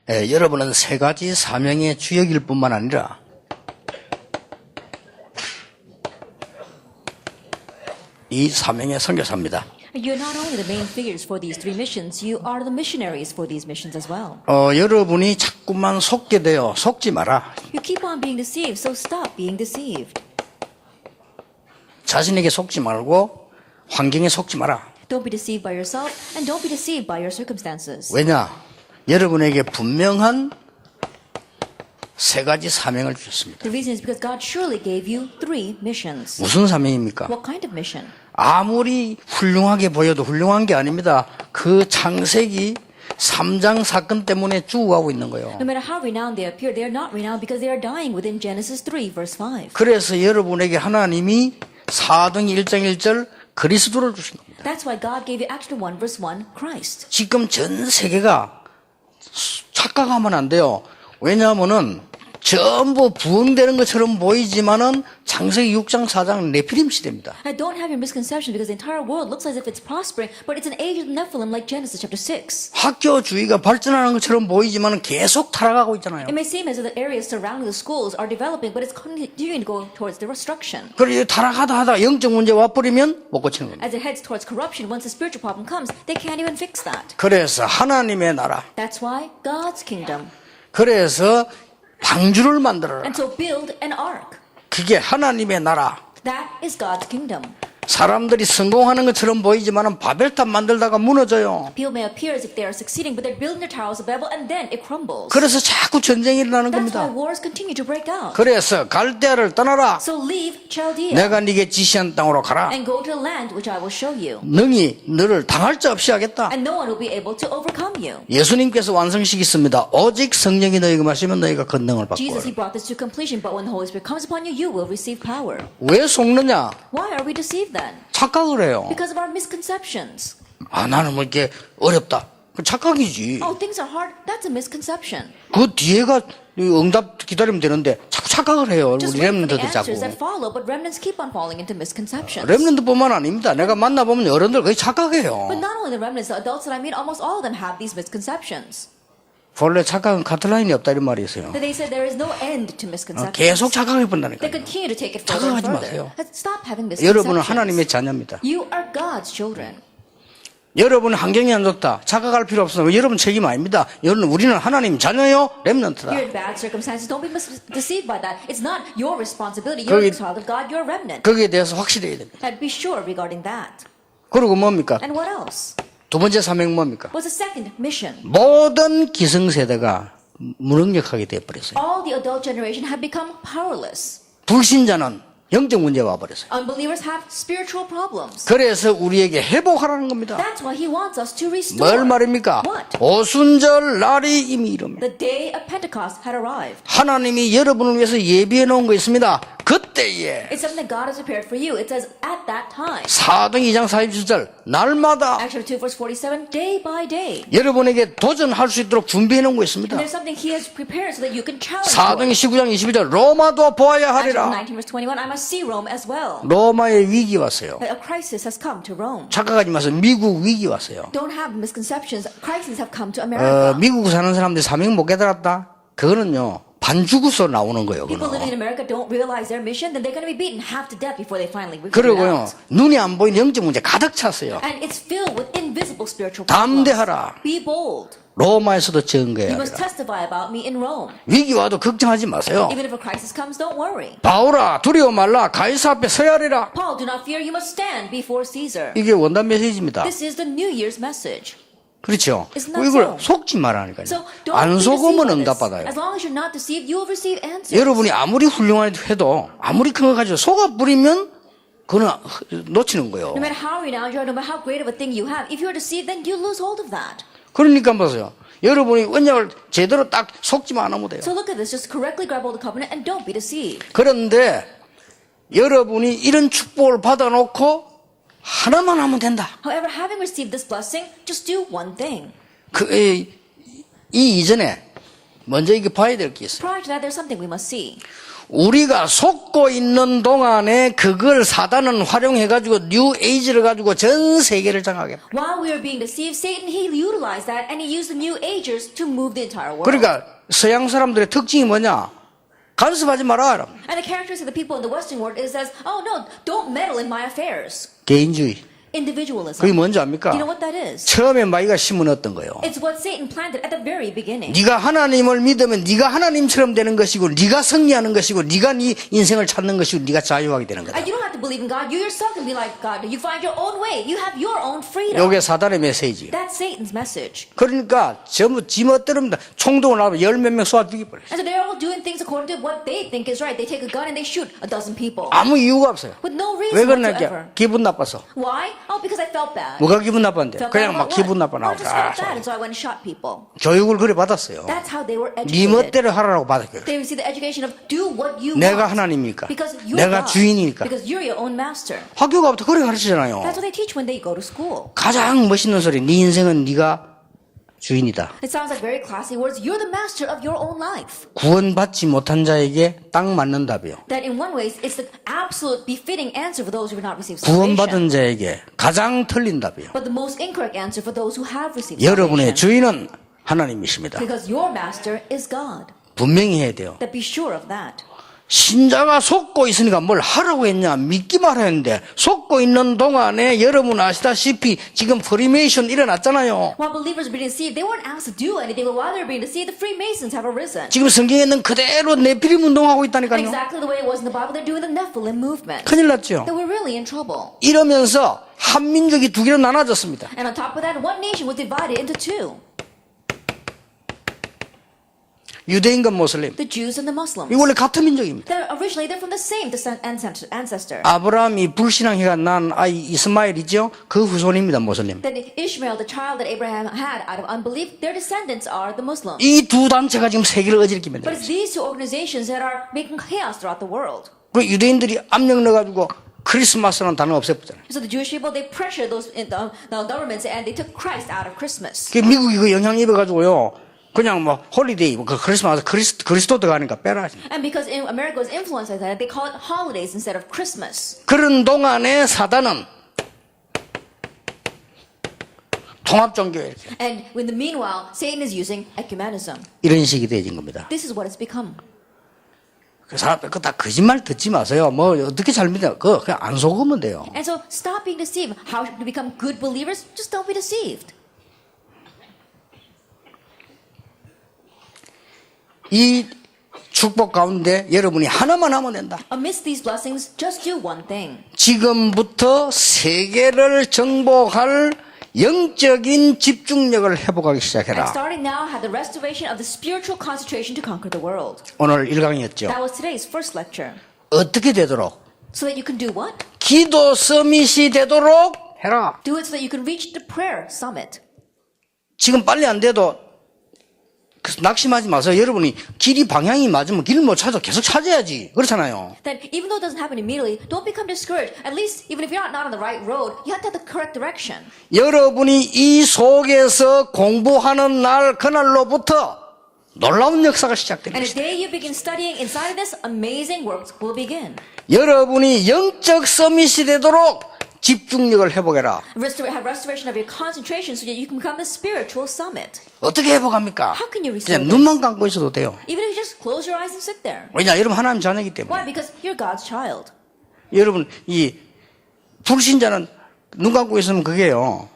여러분은 세 가지 사명의 주역일 뿐만 아니라 이 사명의 선교사입니다. You're not only the main figures for these three missions, you are the missionaries for these missions as well. 여러분이 자꾸만 속게 돼요. 속지 마라. You keep on being deceived, so stop being deceived. 자신에게 속지 말고 환경에 속지 마라. Don't be deceived by yourself, and don't be deceived by your circumstances. 왜냐? 여러분에게 분명한 세 가지 사명을 주셨습니다. The reason is because God surely gave you three missions. 무슨 사명입니까? What kind of mission? 아무리 훌륭하게 보여도 훌륭한 게 아닙니다. 그 창세기 3장 사건 때문에 죽어가고 있는 거예요. No matter how renowned they appear, they are not renowned because they are dying within Genesis 3, verse 5. 그래서 여러분에게 하나님이 사도행 1장 1절 그리스도를 주신 겁니다. That's why God gave you Acts 1, verse 1, Christ. 지금 전 세계가 착각하면 안 돼요. 왜냐하면은 전부 부흥되는 것처럼 보이지만은 창세기 6장 4장 네피림 시대입니다. And don't have your misconception because the entire world looks as if it's prospering, but it's an age of Nephilim like Genesis chapter 6. 학교주의가 발전하는 것처럼 보이지만은 계속 타락하고 있잖아요. It may seem as if the areas surrounding the schools are developing, but it's continuing to go towards the destruction. 그리고 타락하다 영적 문제 와버리면 못 고치는 겁니다. As it heads towards corruption, once a spiritual problem comes, they can't even fix that. 그래서 하나님의 나라, That's why God's kingdom. 그래서 방주를 만들어라. And so build an ark. 그게 하나님의 나라. That is God's kingdom. 사람들이 성공하는 것처럼 보이지만은 바벨탑 만들다가 무너져요. People may appear as if they are succeeding, but they're building their towers of Babel and then it crumbles. 그래서 자꾸 전쟁이 일어나는 That's why 겁니다. wars continue to break out. 그래서 갈대아를 떠나라. So leave Chaldea 내가 네게 지시한 땅으로 가라. and go to the land which I will show you. 능히 너를 당할 자 없이 하겠다. And no one will be able to overcome you. 예수님께서 완성시켰습니다. 오직 성령이 너희가 마시면 너희가 권능을 받고. Jesus, he brought this to completion, but when the Holy Spirit comes upon you, you will receive power. 왜 속느냐? Why are we deceived then? 착각을 해요. Because of our misconceptions. 나는 뭐 이렇게 어렵다. 그 착각이지. Oh, things are hard. That's a misconception. 그 뒤에가 응답 기다리면 되는데 자꾸 착각을 해요. Just 우리 wait for the 렘넌트들 자꾸. answers that follow, but remnants keep on falling into misconceptions. 렘넌트뿐만 아닙니다. 내가 만나보면 어른들 거의 착각해요. But not only the remnants, the adults that I meet, almost all of them have these misconceptions. 본래 착각은 카트라인이 없다 이런 말이 있어요. That they said there is no end to misconceptions. 계속 착각해 They 본다니까요. continue to take it further and 착각하지 further. 마세요. Stop having 여러분은 misconceptions. 하나님의 자녀입니다. You are God's children. 여러분 환경이 안 좋다. 착각할 필요 없어요. 여러분 책임 아닙니다. 여러분 우리는 하나님 자녀요, 렘넌트다. You're in bad circumstances. Don't be deceived by that. It's not your responsibility. You're 거기- a child of God. You're a remnant. 거기에 대해서 확실해야 됩니다. And be sure regarding that. 그리고 뭡니까? And what else? 두 번째 사명 뭡니까? What's the second mission? 모든 기성세대가 무능력하게 되어버렸어요. All the adult generation have become powerless. 불신자는 영적 문제가 와버렸어요. Unbelievers have spiritual problems. 그래서 우리에게 회복하라는 겁니다. That's why he wants us to restore. 뭘 말입니까? What? 오순절 날이 이미 이릅니다. The day of Pentecost had arrived. 하나님이 여러분을 위해서 예비해 놓은 거 있습니다. 그때에 It's something that God has prepared for you. It says at that time. 사도행 2장 47절 날마다 Acts 2 verse 47, day by day. 여러분에게 도전할 수 있도록 준비해 놓은 거 있습니다. And there's something he has prepared so that you can challenge 사도행 it. 19장 22절 로마도 보아야 Acts 하리라. 19 verse 21, I must see Rome as well. 로마의 위기 왔어요. That a crisis has come to Rome. 착각하지 마세요. 미국 위기 왔어요. Don't have misconceptions. Crises have come to America. 미국 사는 사람들이 사명 못 깨달았다? 그거는요 반죽어서 나오는 거예요. People living in 그거는. America don't realize their mission, then they're going to be beaten half to death before they finally figure it 그리고요 out. 눈이 안 보이는 영적 문제 가득 찼어요. And it's filled with invisible spiritual problems. 담대하라. Be bold. 로마에서도 You 증거해야 must 합니다. testify about me in Rome. 위기 와도 걱정하지 마세요. Even if a crisis comes, don't worry. 바울아 두려워 말라 가이사 앞에 서야 하리라. Paul, do not fear, you must stand before Caesar. 이게 원단 메시지입니다. This is the New Year's message. 그렇죠. It's not 이걸 so. 속지 말라니까요. So don't 안 be deceived 속으면 by this. 응답받아요. As long as you're not deceived, you will receive answers. 여러분이 아무리 훌륭한 해도 아무리 큰 거 가지고 속아 부리면 그건 놓치는 거예요. No matter how renowned you are, no matter how great of a thing you have, if you're deceived, then you lose hold of that. 그러니까 보세요. 여러분이 언약을 제대로 딱 속지만 않으면 돼요. So look at this. Just correctly grab hold of the covenant and don't be deceived. 그런데 여러분이 이런 축복을 받아놓고 하나만 하면 된다. However, having received this blessing, just do one thing. 이 이전에 먼저 이게 봐야 될 게 있어요. Prior to that, there's something we must see. 우리가 속고 있는 동안에 그걸 사단은 활용해가지고 뉴 에이지를 가지고 전 세계를 장악해. While we are being deceived, Satan, he utilized that and he used the New Agers to move the entire world. 그러니까 서양 사람들의 특징이 뭐냐? 간섭하지 마라. And the characteristic of the people in the Western world is that, oh no, don't meddle in my affairs. 개인주의. Individualism. 그게 뭔지 압니까? Do you know what that is? 처음에 마귀가 심어놨던 거예요. It's what Satan planted at the very beginning. 네가 하나님을 믿으면 네가 하나님처럼 되는 것이고 네가 승리하는 것이고 네가 네 인생을 찾는 것이고 네가 자유하게 되는 거다. You don't have to believe in God. You yourself can be like God. You find your own way. You have your own freedom. 이게 사단의 메시지예요. That's Satan's message. 그러니까 전부 지멋대로입니다. 총동을 하면 열 몇 명 쏘아 죽이버려요. And so they're all doing things according to what they think is right. They take a gun and they shoot a dozen people. 아무 이유가 없어요. With no 왜 reason 그러냐? whatsoever. 기분 나빠서. Why? Oh, because I felt bad. 뭐가 기분 나빴는데? Felt 그냥 bad 막 about 기분 what? 나빠 I just felt bad 나오고. and so I went and shot people. 교육을 그래 받았어요. That's how they were 네 educated. 멋대로 하라고 받았어요. They received the education of do what you 내가 want. 하나님이니까. Because you're 내가 God. 주인이니까. Because you're your own master. 학교가부터 그래 가르치잖아요. That's what they teach when they go to school. 가장 멋있는 소리. 네 인생은 네가 주인이다. It sounds like very classy words. You're the master of your own life. 구원받지 못한 자에게 딱 맞는 답이요. That in one way, it's the absolute befitting answer for those who have not received salvation. 구원받은 자에게 가장 틀린 답이요. But the most incorrect answer for those who have received 여러분의 salvation. 주인은 하나님이십니다. Because your master is God. 분명히 해야 돼요. That be sure of that. 신자가 속고 있으니까 뭘 하라고 했냐? 믿기만 했는데 속고 있는 동안에 여러분 아시다시피 지금 프리메이션 일어났잖아요. While believers are being deceived, they weren't asked to do anything, but while they were being deceived, the Freemasons have arisen. 지금 성경에 있는 그대로 네피림 운동하고 있다니까요. Exactly the way it was in the Bible, they're doing the Nephilim movement. 큰일 났죠. That we're really in trouble. 이러면서 한민족이 두 개로 나눠졌습니다. And on top of that, one nation was divided into two. 유대인과 모슬림. The Jews and the Muslims. 이 원래 같은 민족입니다. They're from the same ancestor. 아브라함이 불신앙해가 난 아이 이스마엘이죠. 그 후손입니다. 모슬림. Then Ishmael, the child that Abraham had out of unbelief, their descendants are the Muslims. 이 두 단체가 지금 세계를 어지럽게 But 만들어요. it's these two organizations that are making chaos throughout the world. 그 유대인들이 압력 넣어가지고 크리스마스라는 단어 없애버렸잖아요. So the Jewish people, they pressured those the governments and they took Christ out of Christmas. 그 미국이 그 영향 입어가지고요. 그냥 뭐 홀리데이, 그 크리스마스 그리스도 들어가니까 빼라. And because America was influenced by that, they call it holidays instead of Christmas. 그런 동안에 사단은 통합 종교 이렇게 And in the meanwhile, Satan is using ecumenism. 이런 식이 되어진 겁니다. This is what it's become. 그 사람들 그거 다 거짓말 듣지 마세요. 뭐 어떻게 잘 믿냐? 그냥 안 속으면 돼요. And so stop being deceived. How to become good believers? Just don't be deceived. 이 축복 가운데 여러분이 하나만 하면 된다. Amidst these blessings, just do one thing. 지금부터 세계를 정복할 영적인 집중력을 회복하기 And 시작해라. starting now, have the restoration of the spiritual concentration to conquer the world. 오늘 1강이었죠. That was today's first lecture. 어떻게 되도록? So that you can do what? 기도 서밋이 되도록 해라. Do it so that you can reach the prayer summit. 지금 빨리 안 돼도 낙심하지 마세요. 여러분이 길이 방향이 맞으면 길을 못 찾아 계속 찾아야지. 그렇잖아요. That even though it doesn't happen immediately, don't become discouraged. At least, even if you're not on the right road, you have to have the correct direction. 여러분이 이 속에서 공부하는 날 그날로부터 놀라운 역사가 시작됩니다. And the day you begin studying inside of this, amazing works will begin. 여러분이 영적 서밋이 되도록 집중력을 회복해라. Have restoration of your concentration so that you can become the spiritual summit. 어떻게 회복합니까? How can you restore 그냥 this? 눈만 감고 있어도 돼요. Even if you just close your eyes and sit there. 왜냐? 여러분 하나님 자녀이기 Why? 때문에. Because you're God's child. 여러분 이 불신자는 눈 감고 있으면 그게요.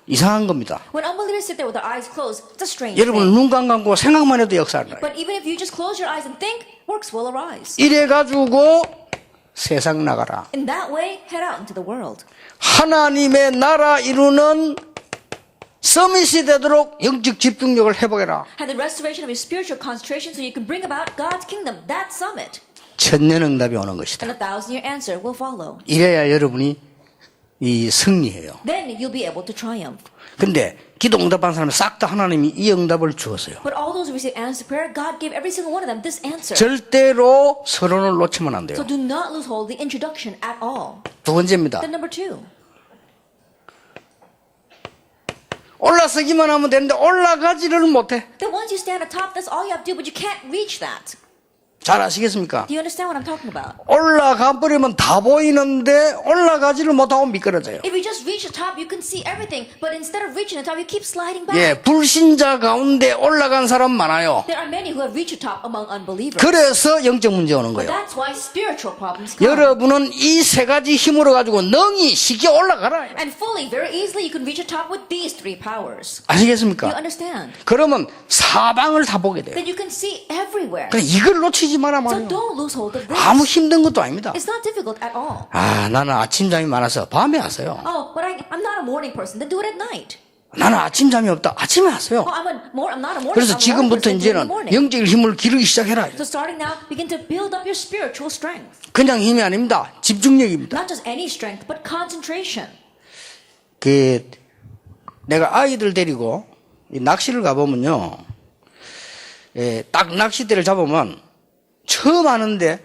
이상한 겁니다. When unbelievers sit there with their eyes closed, it's a strange 여러분 thing. 눈 감고 생각만 해도 역사를 나요. But even if you just close your eyes and think, works will arise. 이래가지고 세상 나가라. In that way, head out into the world. 하나님의 나라 이루는 서밋이 되도록 영적 집중력을 회복해라. Have the restoration of your spiritual concentration so you can bring about God's kingdom, that summit. 천년응답이 오는 것이다. And 1,000-year answer will follow. 이래야 여러분이 이 승리해요. Then you'll be able to triumph. 근데 기도 응답한 사람은 싹 다 하나님이 이 응답을 주었어요. But all those who receive answered prayer, God gave every single one of them this answer. 절대로 서론을 놓치면 안 돼요. So do not lose hold of the introduction at all. 두 번째입니다. Then number 2. 올라서기만 하면 되는데 올라가지를 못해. Then once you stand atop, that's all you have to do, but you can't reach that. 잘 아시겠습니까? Do you understand what I'm talking about? 올라가 버리면 다 보이는데 올라가지를 못하고 미끄러져요. If you just reach the top, you can see everything. But instead of reaching the top, you keep sliding back. 예, 불신자 가운데 올라간 사람 많아요. There are many who have reached the top among unbelievers. 그래서 영적 문제 오는 But 거예요. that's why spiritual problems come. 여러분은 이 세 가지 힘으로 가지고 능히 쉽게 올라가라. And fully, very easily, you can reach the top with these three powers. Do you 아시겠습니까? understand? 그러면 사방을 다 보게 돼요. Then you can see everywhere. 그래 이걸 놓치지 마라 So 말이에요. don't lose hold of this. 아무 힘든 것도 아닙니다. It's not difficult at all. 아, 나는 아침잠이 많아서 밤에 하세요. Oh, but I'm not a morning person. Then do it at night. 나는 아침잠이 없다. 아침에 하세요. Oh, I'm not a morning. 그래서 I'm a morning 지금부터 person. Do it in the 이제는 morning. 영적인 힘을 기르기 시작해라. So starting now, begin to build up your spiritual strength. 그냥 힘이 아닙니다. 집중력입니다. Not just any strength, but concentration. 내가 아이들 데리고 이 낚시를 가보면요. 딱 낚싯대를 잡으면 처음 하는데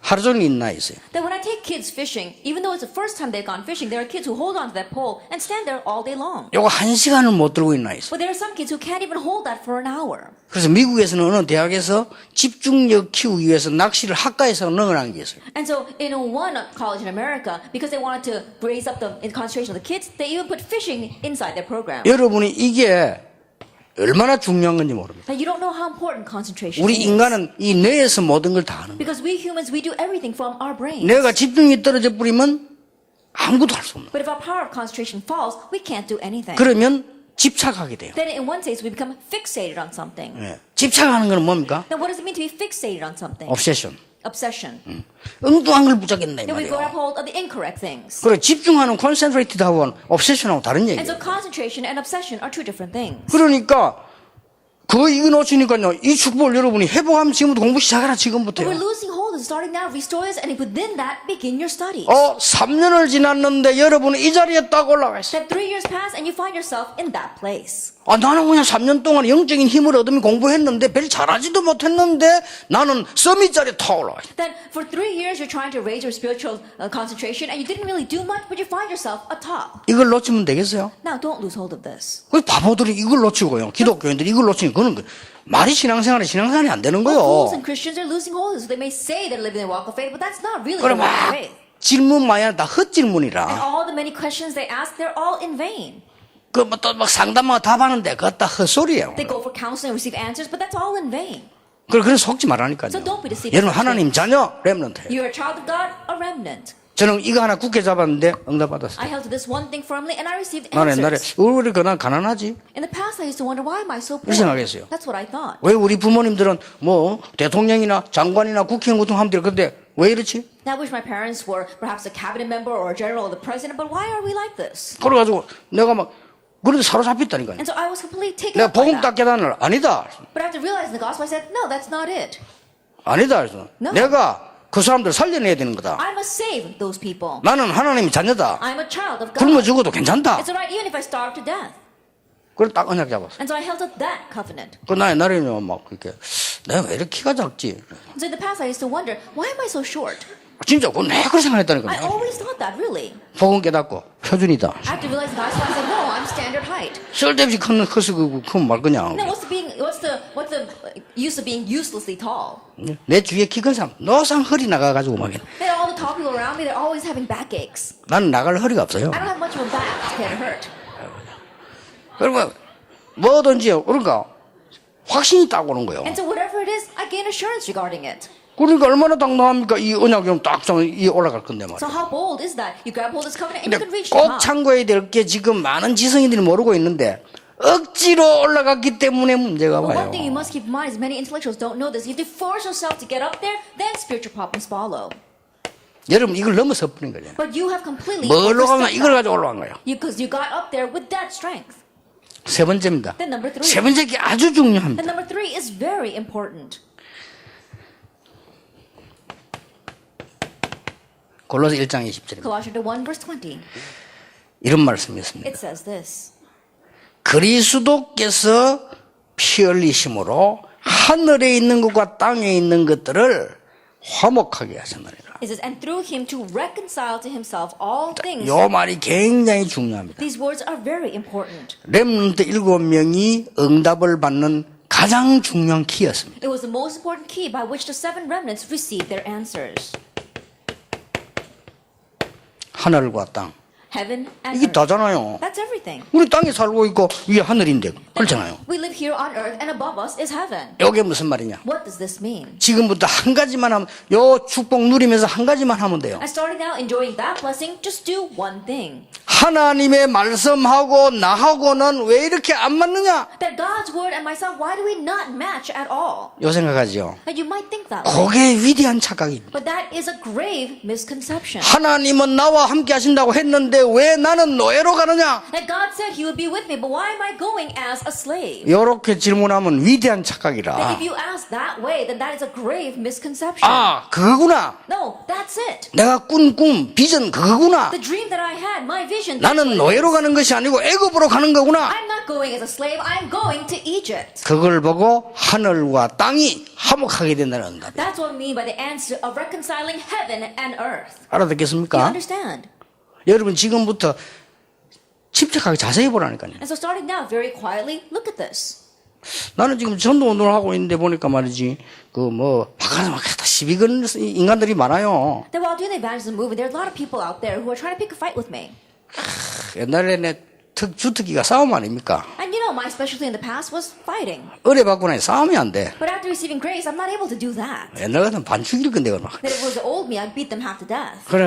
하루 종일 있나 있어요. Then when I take kids fishing, even though it's the first time they've gone fishing, there are kids who hold on to that pole and stand there all day long. 요거 1시간을 못 들고 있나 있어요. But there are some kids who can't even hold that for an hour. 그래서 미국에서는 어느 대학에서 집중력 키우기 위해서 낚시를 학과에서 능을한 게 있어요. And so in one college in America, because they wanted to raise up the concentration of the kids, they even put fishing inside their program. 여러분이 이게 얼마나 중요한 건지 모릅니다. Now you don't know how important concentration 우리 is. 인간은 이 뇌에서 모든 걸 다 하는 거예요. Because we humans, we do everything from our brains. 뇌가 집중이 떨어져 버리면 아무것도 할 수 없는 거예요. But if our power of concentration falls, we can't do anything. 그러면 집착하게 돼요. Then in one sense, we become fixated on something. 집착하는 건 뭡니까? Now what does it mean to be fixated on something? obsession. Obsession. 엉뚱한 걸 붙잡겠다 이 Then we 말이에요. grab hold of the incorrect things. 그래 집중하는 concentrated하고 obsession하고 다른 And so 얘기예요. concentration and obsession are two different things. 그러니까 그거 이거 놓치니까요. 이 축복을 여러분이 회복하면 지금부터 공부 시작하라 But we're 지금부터요. losing hold of starting now, restore this, and within that, begin your studies. 3년을 지났는데 여러분은 이 자리에 딱 올라가 있어요. That 3 years pass and you find yourself in that place. 나는 그냥 3년 동안 영적인 힘을 얻으면 공부했는데 별 잘하지도 못했는데 나는 서밋 자리에 탁 올라가 있어요. Then for 3 years you're trying to raise your spiritual concentration and you didn't really do much, but you find yourself atop. 이걸 놓치면 되겠어요? Now don't lose hold of this. 그 바보들이 이걸 놓치고요. 기독교인들이 이걸 놓치면 그거는 말이 신앙생활이 안 되는 Fools 거예요. and Christians are losing hold of this. They may say they're living their walk of faith, but that's not really 그럼 their walk of 막 faith. 질문 많이 하다 And 헛질문이라. all the many questions they ask, they're all in vain. 또 막 상담하고 답하는데 그거 다 헛소리예요. They go for counseling and receive answers, but that's all in vain. 그래 속지 말라니까요. So don't be deceived. 여러분 하나님 자녀 렘넌트예요. You're a child of God, a remnant. 저는 이거 하나 굳게 잡았는데 응답받았어요. I held to this one thing firmly and I received 나는 옛날에 answers. 우리 그나 가난하지? In the past, I used to wonder, why am I so poor? 그렇게 생각했어요. That's what I thought. 왜 우리 부모님들은 뭐 대통령이나 장관이나 국회의원 같은 하면 돼. 근데 왜 이렇지? Now, I wish my parents were perhaps a cabinet member or a general or the president, but why are we like this? 그래가지고 내가 막 그런데 사로잡혔다니까요. And so I was completely taken 내가 up by 복음 that. 딱 깨닫는 아니다. But after realizing the gospel, I said, no, that's not it. 아니다. 그래서 No. 내가 그 사람들 살려내야 되는 거다. I must save those people. 나는 하나님의 자녀다. I'm a child of 굶어 God. 죽어도 괜찮다. It's alright even if I starve to death. 그래 딱 언약 잡았어. And so I held up that covenant. 나 옛날에는 막 그렇게 내가 왜 이렇게 키가 작지? So in the past, I used to wonder, why am I so short? 진짜 그건 내가 그렇게 I 생각했다니까. always thought that, really. 복음 깨닫고 표준이다. After realizing the gospel, I said, no, I'm standard height. 쓸데없이 커서 크면 말 그냥. Now, what's the use of being uselessly tall? 내 주위에 키 큰 사람 노상 허리 나가가지고 막 Then all the tall people around me, they're always having backaches. 나는 나갈 허리가 없어요. I don't have much of a back to get hurt. 그리고 뭐든지 그러니까 확신이 딱 오는 거예요. And so whatever it is, I gain assurance regarding it. 그러니까 얼마나 당당합니까? 이 언약이 딱 이 올라갈 건데 말이야. So how bold is that? You grab hold of this covenant and you 근데 can reach the 꼭 top. 참고해야 될 게 지금 많은 지성인들이 모르고 있는데 억지로 올라갔기 때문에 문제가 But 와요. one thing you must keep in mind is many intellectuals don't know this. If you force yourself to get up there, then spiritual problems follow. 여러분 이걸 넘어서 버린 거예요. But you have completely 뭘로 가면 overstepped 이걸 that. 가지고 올라간 거예요. Because you got up there with that strength. 세 번째입니다. Then number 세 3. 번째 게 아주 중요합니다. And number 3 is very important. 골로새 1장 20절입니다. Colossians 1 verse 20. 이런 말씀이 있습니다. It says this. 그리스도께서 피 흘리심으로 하늘에 있는 것과 땅에 있는 것들을 화목하게 하셨느니라. It says, and through him to reconcile to himself all things. 이 말이 굉장히 중요합니다. These words are very important. 렘넌트 7명이 응답을 받는 가장 중요한 키였습니다. It was the most important key by which the seven remnants received their answers. 하늘과 땅. Heaven and 이게 earth. 다잖아요. That's everything. 우리 땅에 살고 있고 위에 하늘인데 그렇잖아요. We live here on earth and above us is heaven. 이게 무슨 말이냐? What does this mean? 지금부터 한 가지만 하면 요 축복 누리면서 한 가지만 하면 돼요. And starting now enjoying that blessing, just do one thing. 하나님의 말씀하고 나하고는 왜 이렇게 안 맞느냐? That God's word and myself, why do we not match at all? 요 생각하죠. And you might think that way. 그게 위대한 착각입니다. But that is a grave misconception. 하나님은 나와 함께 하신다고 했는데 왜 나는 노예로 가느냐? That God said he would be with me, but why am I going as a slave? 이렇게 질문하면 위대한 That 착각이라. if you ask that way, then that is a grave misconception. 아, 그거구나. No, that's it. 내가 꾼 꿈, 비전 그거구나. The dream that I had, my vision. that's 나는 what it 노예로 is. 가는 것이 아니고 애굽으로 가는 거구나. I'm not going as a slave. I'm going to Egypt. 그걸 보고 하늘과 땅이 화목하게 된다는 응답. That's what I mean by the answer of reconciling heaven and earth. Do you 알아듣겠습니까? understand? 여러분 지금부터 침착하게 자세히 보라니까요. And so starting now, very quietly, look at this. 나는 지금 전도 운동을 하고 있는데 보니까 말이지 바깥에 막 시비 거는 인간들이 많아요. That while doing the evangelism movement, there are a lot of people out there who are trying to pick a fight with me. 옛날에 내 주특기가 싸움 아닙니까? And you know, my specialty in the past was fighting. 은혜 받고 나니 싸움이 안 돼. But after receiving grace, I'm not able to do that. 옛날 같으면 반 죽일 건데 막. That if it was the old me, I'd beat them half to death. 그래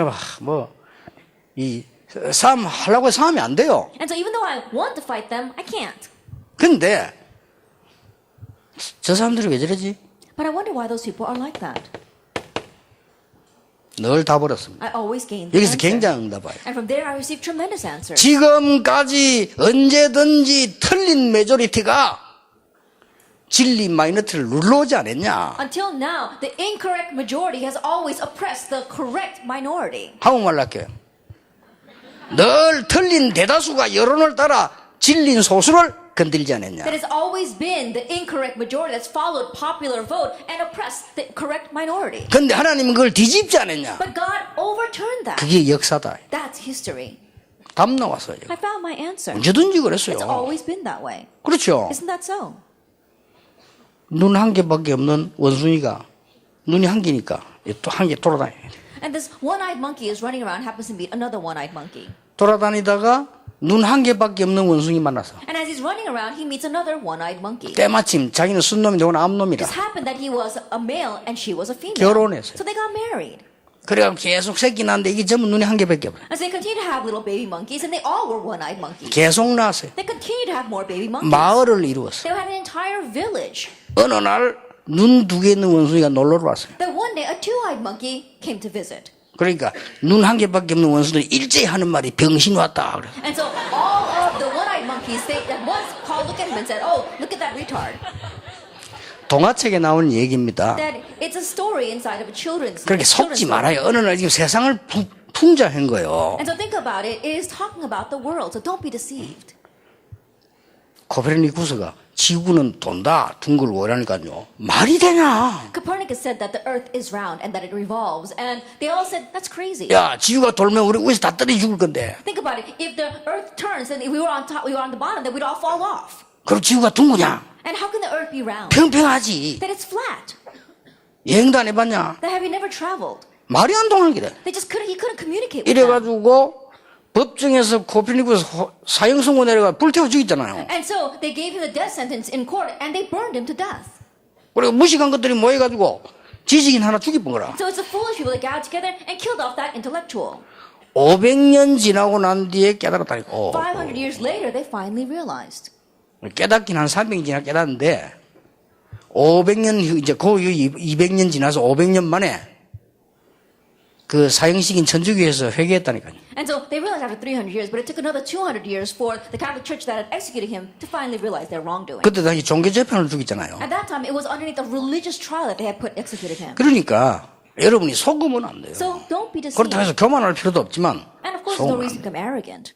이 싸움 하려고 해서 싸움이 안 돼요. And so even though I want to fight them, I can't. 근데 저 사람들이 왜 저러지? But I wonder why those people are like that. 늘 다 버렸습니다. I always gain the 여기서 answer. 굉장히 응답 와요. And from there, I received tremendous answers. 지금까지 언제든지 틀린 메조리티가 진리 마이너티를 눌러오지 않았냐? Until now, the incorrect majority has always oppressed the correct minority. 한국말로 할게요. 늘 틀린 대다수가 여론을 따라 진린 소수를 건들지 않았냐? That has always been the incorrect majority that's followed popular vote and oppressed the correct minority. 근데 하나님은 그걸 뒤집지 않았냐? But God overturned that. 그게 역사다. That's history. 답 나왔어요. I found my answer. 언제든지 그랬어요. It's always been that way. 그렇죠. Isn't that so? 눈 한 개밖에 없는 원숭이가 눈이 한 개니까 또 한 개 돌아다녀요. And this one-eyed monkey is running around, happens to meet another one-eyed monkey. 돌아다니다가 눈 한 개밖에 없는 원숭이 만났어. And as he's running around, he meets another one-eyed monkey. 때마침 자기는 순놈이 되고 암놈이라. It just happened that he was a male and she was a female. 결혼했어요. So they got married. 그래가 계속 새끼 낳는데 이게 전부 눈이 한 개밖에 없어요. And so they continued to have little baby monkeys, and they all were one-eyed monkeys. 계속 낳았어요. They continued to have more baby monkeys. 마을을 이루었어요. They had an entire village. 어느 날 눈 두 개 있는 원숭이가 놀러 왔어요. Then one day, a two-eyed monkey came to visit. 그러니까 눈 한 개밖에 없는 원숭이들이 일제히 하는 말이 병신 왔다 그래. And so all of the one-eyed monkeys, they at once called, look at him and said, "Oh, look at that retard." 동화책에 나오는 얘기입니다. That it's a story inside of a children's. 그렇게 children's 속지 story. 말아요. 어느 날 지금 세상을 풍자한 거예요. And so think about it. It is talking about the world. So don't be deceived. 코페르니쿠스가 지구는 돈다 둥글고 이러니까요. 말이 되냐? Copernicus said that the earth is round and that it revolves. And they all said, that's crazy. 야, 지구가 돌면 우리 위에서 다 떨어져 죽을 건데. Think about it. If the earth turns and if we were on top, we were on the bottom, then we'd all fall off. 그럼 지구가 둥그냐? And how can the earth be round? 평평하지. That it's flat. 여행도 안 해봤냐? That have you never traveled? 말이 안 통하게 돼. They just couldn't, he couldn't communicate with them. 이래가지고 법정에서 코페르니쿠스 사형 선고 내려가 불태워 죽였잖아요. And so they gave him the death sentence in court and they burned him to death. 그리고 무식한 것들이 모여가지고 지식인 하나 죽여본 거라. So it's the foolish people that got together and killed off that intellectual. 500년 지나고 난 뒤에 깨달았다니까. 500 years later, they finally realized. 깨닫긴 한 300년 지나 깨닫는데 500년 후 이제 그 이후 200년 지나서 500년 만에 그 사형식인 천주교에서 회개했다니까요. And so they realized after 300 years, but it took another 200 years for the Catholic Church that had executed him to finally realize their wrongdoing. 그때 다시 종교 재판을 죽였잖아요. At that time, it was underneath a religious trial that they had executed him. 그러니까 여러분이 속으면 안 돼요. So don't be deceived. 그렇다고 해서 교만할 필요도 없지만 And of course, there's no 속으면 reason to become arrogant.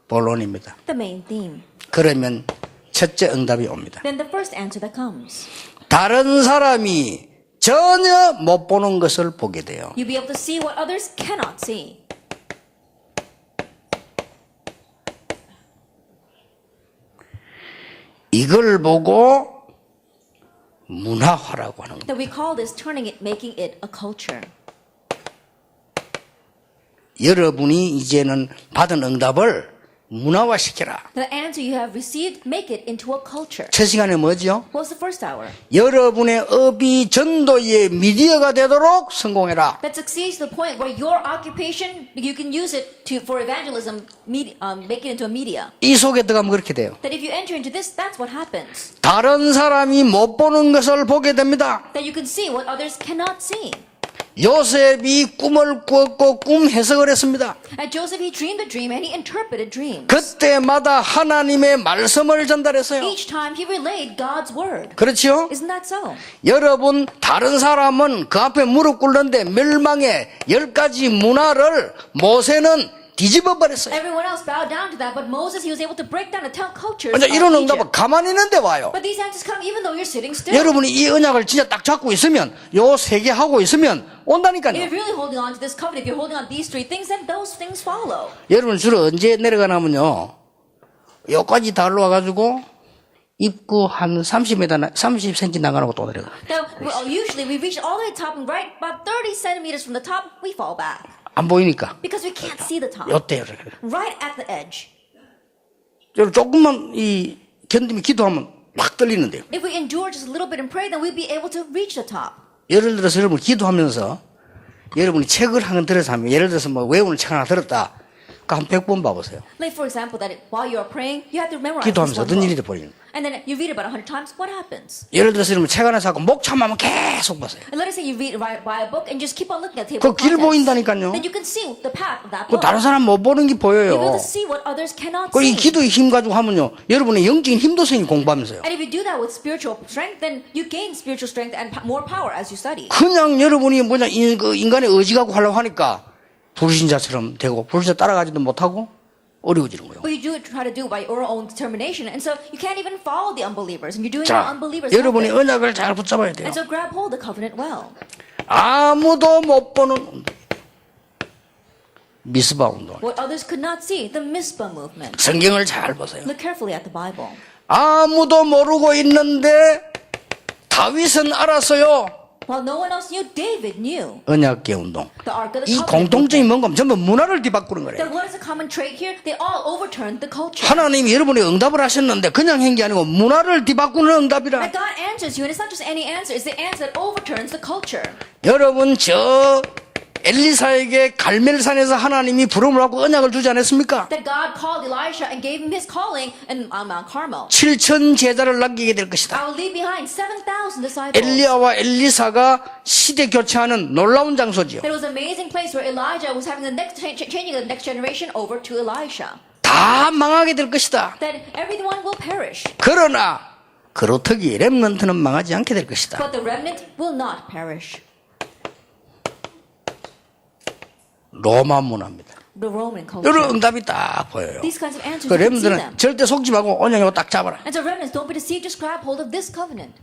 본론입니다. The main theme. 그러면 첫째 응답이 옵니다. Then the first answer that comes. 다른 사람이 전혀 못 보는 것을 보게 돼요. You'll be able to see what others cannot see. 이걸 보고 문화화라고 하는 겁니다. That we call this turning it, making it a culture. 여러분이 이제는 받은 응답을 문화화시켜라. The answer you have received, make it into a culture. 첫 시간에 뭐죠? What's the first hour? 여러분의 업이 전도의 미디어가 되도록 성공해라. That succeeds to the point where your occupation, you can use it for evangelism, make it into a media. 이 속에 들어가면 그렇게 돼요. That if you enter into this, that's what happens. 다른 사람이 못 보는 것을 보게 됩니다. That you can see what others cannot see. 요셉이 꿈을 꾸었고 꿈 해석을 했습니다. And Joseph, he dreamed a dream and he interpreted dreams. 그때마다 하나님의 말씀을 전달했어요. Each time he relayed God's word. 그렇지요? Isn't that so? 여러분, 다른 사람은 그 앞에 무릎 꿇는데 멸망의 10가지 문화를 모세는 뒤집어 버렸어요. Everyone else bowed down to that, but Moses, he was able to break down the 10 cultures 그러니까 of 이런 Egypt. 응답은 가만히 있는데 와요. But these answers come even though you're sitting still. 여러분이 이 언약을 진짜 딱 잡고 있으면, 요 3개 하고 있으면 If 온다니까요. you're really holding on to this covenant, if you're holding on to these 3 things, then those things follow. 여러분 주로 언제 내려가냐면요, 여기까지 다 올라와가지고 입구 한 30cm 나가고 또 내려가. Now, usually we reach all the way to the top, and right about 30 centimeters from the top, we fall back. 안 보이니까. Because we can't see the top. 요때요. Right at the edge. 여러분 조금만 이 견디면 기도하면 막 떨리는데요. If we endure just a little bit and pray, then we'll be able to reach the top. 예를 들어서 여러분 기도하면서 여러분이 책을 한 권 들어서 하면, 예를 들어서 뭐 외우는 책 하나 들었다. 그러니까 한 100번 봐보세요. Like for example, that while you're praying, you have to memorize this 기도하면서 one 어떤 일이 book. 돼버리는. And then you read it about 100 times, what happens? 예를 들어서 여러분 책 하나 사고 목 참하면 계속 보세요. And let us say you buy a book and just keep on looking at the table 그 of 길 contents. 보인다니까요. Then you can see the path of that 그 book. 다른 사람 못 보는 게 You're able 보여요. to see what others cannot 그리고 이 see. 기도의 힘 가지고 하면요, 여러분의 영적인 힘도 생기 공부하면서요. And if you do that with spiritual strength, then you gain spiritual strength and more power as you study. 그냥 여러분이 뭐냐, 인간의 의지 갖고 하려고 하니까 불신자처럼 되고, 불신자 따라가지도 못하고 어려워지는 거예요. But you do try to do it by your own determination, and so you can't even follow the unbelievers, and you're doing 자, what unbelievers 여러분이 have. 언약을 잘 붙잡아야 돼요. And so grab hold of the covenant well. 아무도 못 보는 운동. 미스바 운동. What others could not see, the Mizpah movement. 성경을 잘 보세요. Look carefully at the Bible. 아무도 모르고 있는데 다윗은 알았어요. While no one else knew, David knew. 언약계 운동. The Ark of the 이 Covenant 공통점이 movement. 뭔가 전부 문화를 뒤바꾸는 거래요. Then what is the common trait here? They all overturned the culture. 하나님이 여러분의 응답을 하셨는데 그냥 한 게 아니고 문화를 뒤바꾸는 응답이라. That God answers you, and it's not just any answer, it's the answer that overturns the culture. 여러분 저 엘리사에게 갈멜산에서 하나님이 부름을 하고 언약을 주지 않았습니까? That God called Elisha and gave him his calling in Mount Carmel. 7천 제자를 남기게 될 것이다. I will leave behind 7,000 disciples. 엘리야와 엘리사가 시대 교체하는 놀라운 장소지요. That was an amazing place where Elijah was having the next changing the next generation over to Elisha. 다 망하게 될 것이다. That everyone will perish, 그러나 그렇다기 렘넌트는 망하지 않게 될 것이다. but the remnant will not perish. 로마 문화입니다. The Roman 이런 culture. 응답이 딱 보여요. These kinds of answers, 그 you can see them. 렘넌트는 절대 속지 말고 언약을 딱 잡아라. And so remnants, don't be deceived, just grab hold of this covenant.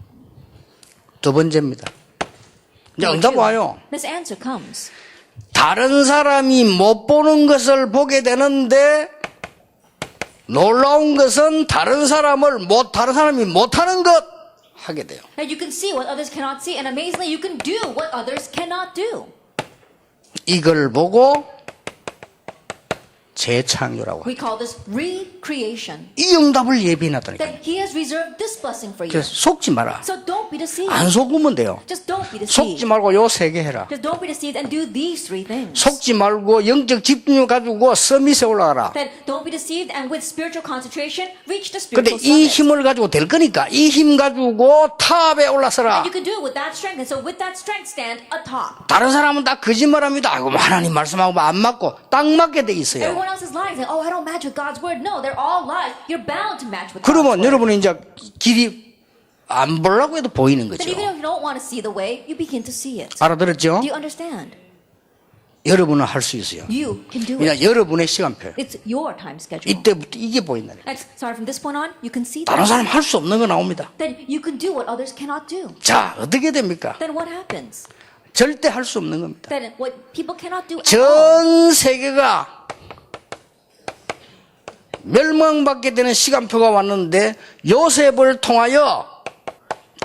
두 번째입니다. 이제 Number 응답 two, 와요. This answer comes. 다른 사람이 못 보는 것을 보게 되는데 놀라운 것은 다른 사람이 못하는 것 하게 돼요. That you can see what others cannot see, and amazingly, you can do what others cannot do. 이걸 보고 재창조라고. We call this recreation. 이 응답을 예비해놨다니까. That He has reserved this blessing for you. 그래서 속지 마라. So don't be deceived. 안 속으면 돼요. Just don't be 속지 deceived. 말고 요 세 개 해라. Just don't be deceived and do these 3 things. 속지 말고 영적 집중을 가지고 서밋에 올라가라. That don't be deceived and with spiritual concentration, reach the 근데 spiritual 이 summit. 힘을 가지고 될 거니까 이 힘 가지고 탑에 올라서라. And you can do it with that strength. And so with that strength, stand atop. 다른 사람은 다 거짓말합니다. 아이고 하나님 말씀하고 안 맞고 딱 맞게 돼 있어요. Everyone else is lying, saying, "Oh, I don't match with God's word." No, they're all lies. You're bound to match with God's 그러면 word. 여러분이 이제 길이 안 보려고 해도 보이는 거죠. Then even if you don't want to see the way, you begin to see it. 알아들었죠? Do you understand? 여러분은 할 수 있어요. You can do 그냥 it. 여러분의 시간표. It's your time schedule. 이때부터 이게 보인다니까. And sorry, from this point on, you can see 다른 that. 사람 할 수 없는 거 나옵니다. Then you can do what others cannot do. 자, 어떻게 됩니까? Then what happens? 절대 할 수 없는 겁니다. Then what people cannot do at all. 전 세계가 멸망받게 되는 시간표가 왔는데 요셉을 통하여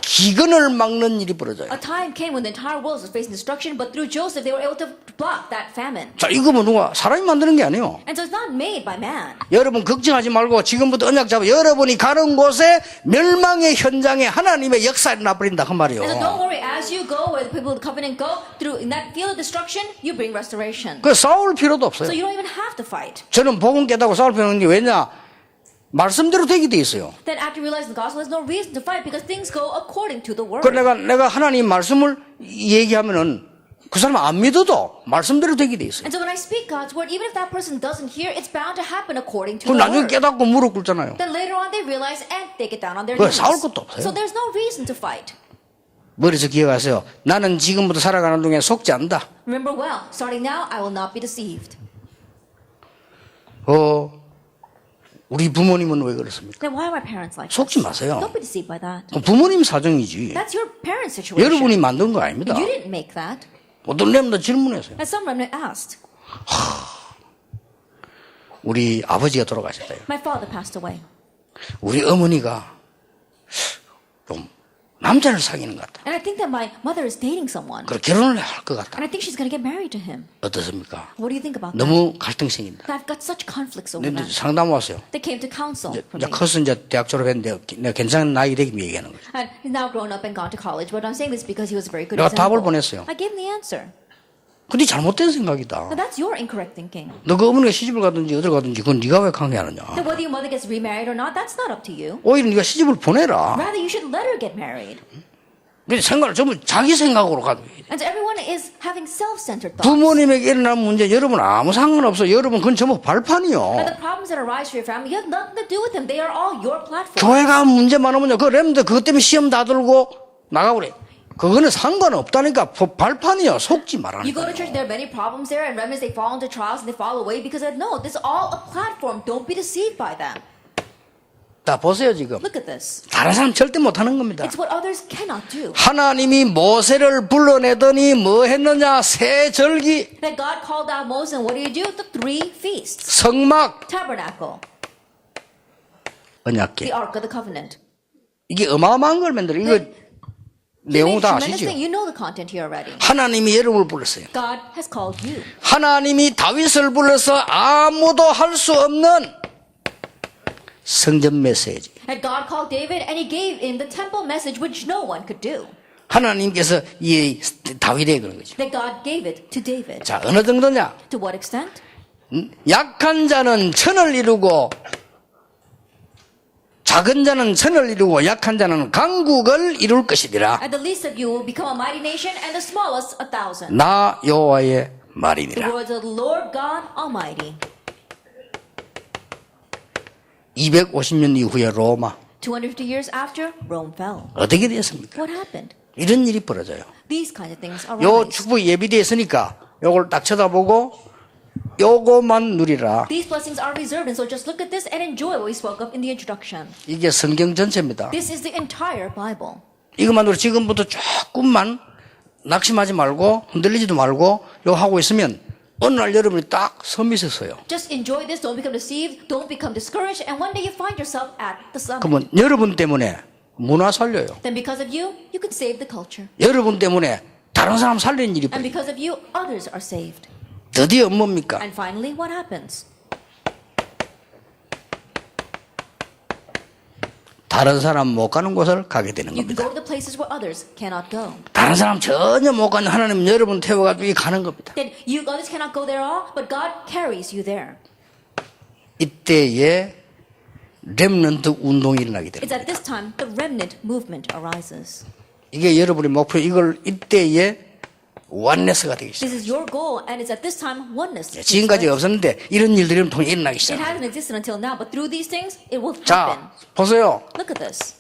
기근을 막는 일이 벌어져요. A time came when the entire world was facing destruction, but through Joseph they were able to block that famine. 자, 이거 뭐 누가 사람이 만드는 게 아니에요. And so it's not made by man. 여러분 걱정하지 말고 지금부터 언약 잡아. 여러분이 가는 곳에 멸망의 현장에 하나님의 역사가 나버린다 그 말이에요. And so don't worry, as you go where the people of the covenant go, through in that field of destruction, you bring restoration. 그 싸울 필요도 So 없어요. you don't even have to fight. 저는 복음 깨닫고 싸울 필요 없는 게 왜냐? 말씀대로 되게 돼 있어요. Then after realizing the gospel, there's no reason to fight because things go according to the word. 그 내가 하나님 말씀을 얘기하면은 그 사람 안 믿어도 말씀대로 되게 돼 있어요. And so when I speak God's word, even if that person doesn't hear, it's bound to happen according to 그 the 나중에 word. 깨닫고 무릎 꿇잖아요. Then later on they realize and they get down on their 왜 knees. 싸울 것도 없어요. So there's no reason to fight. 머리에서 기억하세요. 나는 지금부터 살아가는 동안 속지 않는다. Remember well, starting now, I will not be deceived. 우리 부모님은 왜 그렇습니까? Then why are my parents like 속지 this? 마세요. Don't be deceived by that. 부모님 사정이지. That's your parents' situation. 여러분이 만든 거 아닙니다. You didn't make that. 어떤 렘도 질문했어요. As some remnant asked. 우리 아버지가 돌아가셨다요. My father passed away. 우리 어머니가 좀 남자를 사귀는 것 같다. And I think that my mother is dating someone. 그래 결혼을 할 것 같다. And I think she's going to get married to him. 어떻습니까? What do you think about that? 너무 갈등 생긴다. I've got such conflicts over 근데 that. 상담 왔어요. They came to counsel for 이제 me. 커서 이제 대학 졸업했는데 내가 괜찮은 나이 되기 얘기하는 거죠. And he's now grown up and gone to college. But I'm saying this because he was a very good 내가 답을 example. 보냈어요. I gave him the answer. 근데 잘못된 생각이다. But that's your incorrect thinking. 너 그 어머니가 시집을 가든지 어딜 가든지 그건 네가 왜 강요하느냐. That whether your mother gets remarried or not, that's not up to you. 오히려 네가 시집을 보내라. Rather, you should let her get married. 근데 생각을 전부 자기 생각으로 가도 And so everyone is having self-centered thoughts. 부모님에게 일어난 문제 여러분 아무 상관없어. 여러분 그건 전부 발판이요. And the problems that arise for your family, you have nothing to do with them. They are all your platform. 교회가 문제 많으면요. 그 렘들 그것 때문에 시험 다 들고 나가버려. 그거는 상관없다니까. 발판이요. 속지 You go to 말라니까. church, there are many problems there, and remnants, they fall into trials and they fall away because no, this is all a platform. Don't be deceived by them. 자 보세요 지금. Look at this. 다른 사람 절대 못하는 겁니다. It's what others cannot do. 하나님이 모세를 불러내더니 뭐 했느냐. 새 절기, That God called out Moses, and what do? The three feasts. 성막, Tabernacle, 언약궤. the Ark of the Covenant. 이게 어마어마한 걸 만들어. 이거 내용 다 Tremendous 아시죠? thing. You know the content here already. 하나님이 여러분을 불렀어요. God has called you. 하나님이 다윗을 불러서 아무도 할 수 없는 성전 메시지. And God called David, and He gave him the temple message which no one could do. 하나님께서 이 다윗에게 그런 거죠. That God gave it to David. 자, 어느 정도냐? To what extent? 약한 자는 천을 이루고 작은 자는 천을 이루고 약한 자는 강국을 이룰 것이니라. And the least of you will become a mighty nation, and the smallest 1,000. 나 여호와의 The 말이니라. words of the Lord God Almighty. 250년 이후에 로마 250 years after, Rome fell. 어떻게 되었습니까? What happened? 이런 일이 벌어져요. These kinds of things 요 arise. 축복 예비되어 있으니까 요걸 딱 쳐다보고 요거만 누리라. These blessings are reserved, and so just look at this and enjoy what we spoke of in the introduction. 이게 성경 전체입니다. This is the entire Bible. 이것만 우리 지금부터 조금만 낙심하지 말고 흔들리지도 말고 이거 하고 있으면 어느 날 여러분이 딱 서밋에 서요. Just enjoy this. Don't become deceived. Don't become discouraged. And one day you find yourself at the summit. 그러면 여러분 때문에 문화 살려요. Then because of you, you can save the culture. 여러분 때문에 다른 사람 살리는 일이 And 벌어요. because of you, others are saved. 드디어 뭡니까? And finally, what happens? 다른 사람 못 가는 곳을 가게 되는 You can 겁니다. go to the places where others cannot go. 다른 사람 전혀 못 가는 하나님 여러분 태워가지고 가는 겁니다. Then you others cannot go there all, but God carries you there. 이때에 렘넌트 운동이 일어나게 It's 됩니다. at this time the remnant movement arises. 이게 여러분의 목표. 이걸 이때에 원네스가 되기 시작. This is your goal, and it's at this time oneness. takes 지금까지 place. 없었는데 이런 일들이 통해 일어나기 It 시작. hasn't existed until now, but through these things, it will happen. 자, 보세요. Look at this.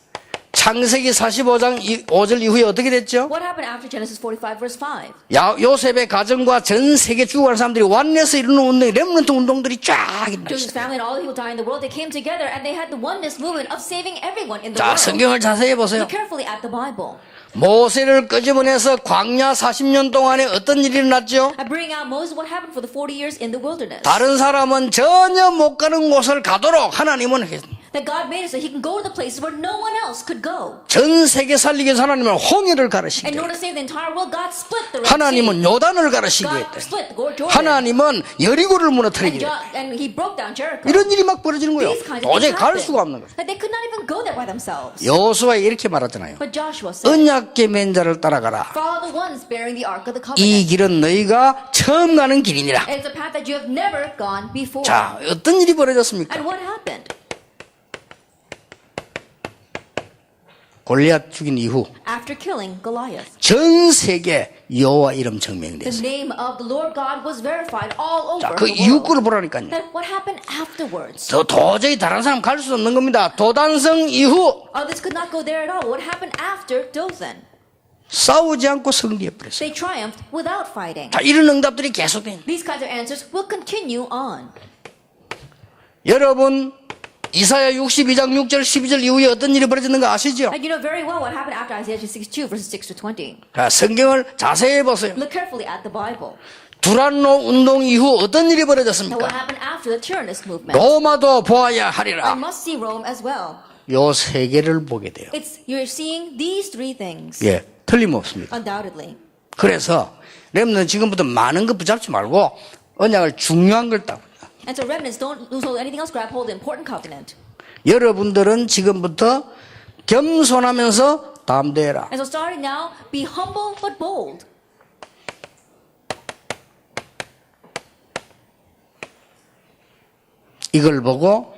창세기 45장 5절 이후에 어떻게 됐죠? What happened after Genesis 45, verse 5? 요셉의 가정과 전 세계 죽어가는 사람들이 원네스 이루는 운동이 렘넌트 운동들이 쫙 일어나기 Joseph's 시작. family and all the people dying in the world, they came together and they had the oneness movement of saving everyone in the 자, world. 성경을 자세히 보세요. Look carefully at the Bible. 모세를 끄집어내서 광야 40년 동안에 어떤 일이 일어났죠? I bring out Moses. What happened for the 40 years in the wilderness? 다른 사람은 전혀 못 가는 곳을 가도록 하나님은 That God made it so he can go to the places where no one else could go. 전 세계 살리기 위해서 하나님은 홍해를 가르치게 In 했어요. order to save the entire world, God split the Red 하나님은 Sea. 요단을 가르치게 God 했대. split the Jordan. 하나님은 여리고를 무너뜨리게 했대. And he broke down Jericho. 이런 일이 막 벌어지는 거예요. These kinds of 도저히 things 갈 happened. 수가 없는 거예요. That they could not even go there by themselves. 여호수아에 이렇게 말하잖아요. But Joshua said, 언약궤 맨 자를 따라가라. follow the ones bearing the ark of the 이 covenant. 길은 너희가 처음 가는 길이니라. It's a path that you have never gone before. 자, 어떤 일이 벌어졌습니까? And what happened? 골리앗 죽인 이후 After killing Goliath, 전 세계 여호와 이름 증명이 the 됐어요. name of the Lord God was verified all 자, over 그 the 이후 world. 거를 보라니까요. Then what happened afterwards? 저 도저히 다른 사람 갈 수 없는 겁니다. 도단성 이후 Others could not go there at all. What happened after Dothan? 싸우지 않고 승리해 버렸어요. They triumphed without fighting. 자, 이런 응답들이 계속돼요. These kinds of answers will continue on. 여러분 이사야 62장 6절 12절 이후에 어떤 일이 벌어졌는가 아시죠? And you know very well what happened after Isaiah 62 verses 6 to 20. 자, 성경을 자세히 보세요. Look carefully at the Bible. 두란노 운동 이후 어떤 일이 Now what 벌어졌습니까? happened after the Tyrannus movement? 로마도 보아야 I 하리라. must see Rome as well. 요 세 개를 보게 돼요. You're seeing these three things. 예, 틀림없습니다. Undoubtedly. 그래서 렘는 지금부터 많은 거 붙잡지 말고 언약을 중요한 걸 따. And so remnants, don't lose hold of anything else, grab hold of the important covenant. 여러분들은 지금부터 겸손하면서 담대해라. And so starting now, be humble but bold. 이걸 보고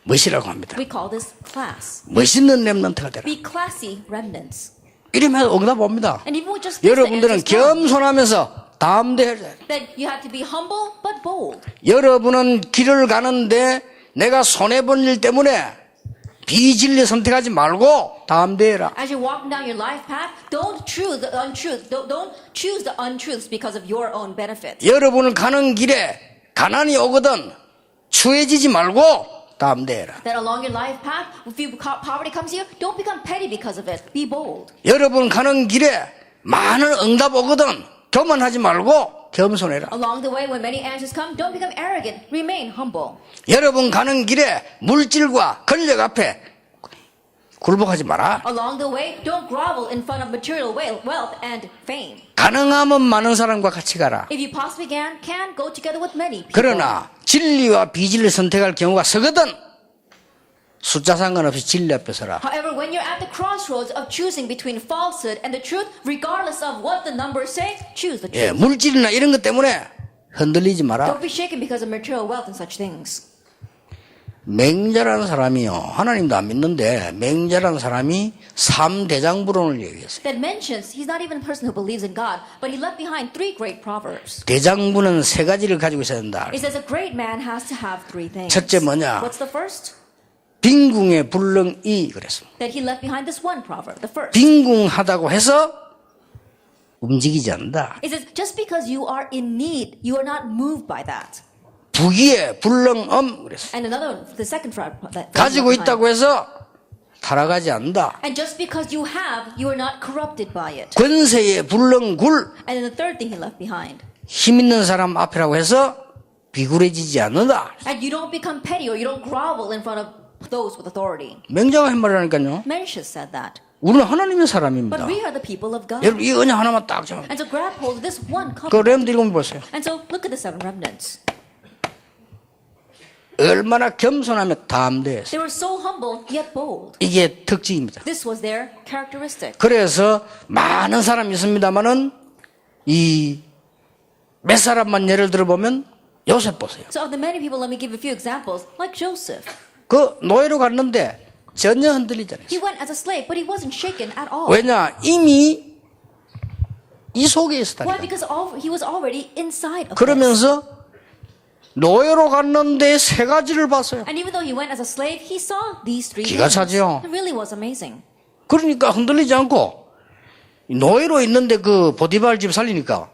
멋이라고 합니다. We call this class. 멋있는 렘넌트가 되라. Be classy remnants. 이러면 응답 옵니다. And even with just this, the 여러분들은 answers come. 겸손하면서 담대해야 돼. That you have to be humble but bold. 여러분은 길을 가는데 내가 손해본 일 때문에 비진리 선택하지 말고 담대해라. As you're walking down your life path, don't choose the untruth. Don't choose the untruths because of your own benefit. 여러분은 가는 길에 가난이 오거든 추해지지 말고 담대해라. That along your life path, if poverty comes here, don't become petty because of it. Be bold. 여러분 가는 길에 많은 응답 오거든 교만하지 말고 겸손해라. Along the way, when many answers come, don't become arrogant. Remain humble. 여러분 가는 길에 물질과 권력 앞에 굴복하지 마라. Along the way, don't grovel in front of material wealth and fame. 가능하면 많은 사람과 같이 가라. If you possibly can go together with many people. 그러나 진리와 비진리를 선택할 경우가 서거든 숫자 상관없이 진리 앞에 서라. However, when you're at the crossroads of choosing between falsehood and the truth, regardless of what the numbers say, choose the 예, truth. 물질이나 이런 것 때문에 흔들리지 마라. Don't be shaken because of material wealth and such things. 맹자라는 사람이요. 하나님도 안 믿는데 맹자라는 사람이 3대장부론을 얘기했어요. That mentions he's not even a person who believes in God, but he left behind three great proverbs. 대장부는 세 가지를 가지고 있어야 된다. It says a great man has to have three things. 첫째 뭐냐? What's the first? 빈궁의 불능이 그랬습니다. That he left behind this one proverb, the first. 빈궁하다고 해서 움직이지 않는다. It says just because you are in need, you are not moved by that. 부귀의 불능엄 그랬어요. And another, the second proverb. 가지고 있다고 해서 타락하지 않는다. And just because you have, you are not corrupted by it. 권세의 불능굴 And then the third thing he left behind. 힘 있는 사람 앞이라고 해서 비굴해지지 않는다. And you don't become petty or you don't grovel in front of those with authority. 맹자가 한 말이라니까요. Mencius said that. 우리는 하나님의 But 사람입니다. we are the people of God. 여러분 이 언약 하나만 딱 잡아. And so grab hold of this one 그 covenant. 렘들 읽으면 보세요. And so look at the seven remnants. 얼마나 겸손하며 담대해서 They were so humble yet bold. 이게 특징입니다. This was their characteristic. 그래서 많은 사람이 있습니다만은 이 몇 사람만 예를 들어보면 요셉 보세요. So of the many people, let me give a few examples. Like Joseph. 그 노예로 갔는데 전혀 흔들리잖아요. He went as a slave, but he wasn't shaken at all. 왜냐 이미 이 속에 Why? 있었다니까. Because he was already inside of this. 그러면서 노예로 갔는데 세 가지를 봤어요. And even though he went as a slave, he saw these three 기가 things. 차죠. It really was amazing. 그러니까 흔들리지 않고 노예로 있는데 그 보디발 집 살리니까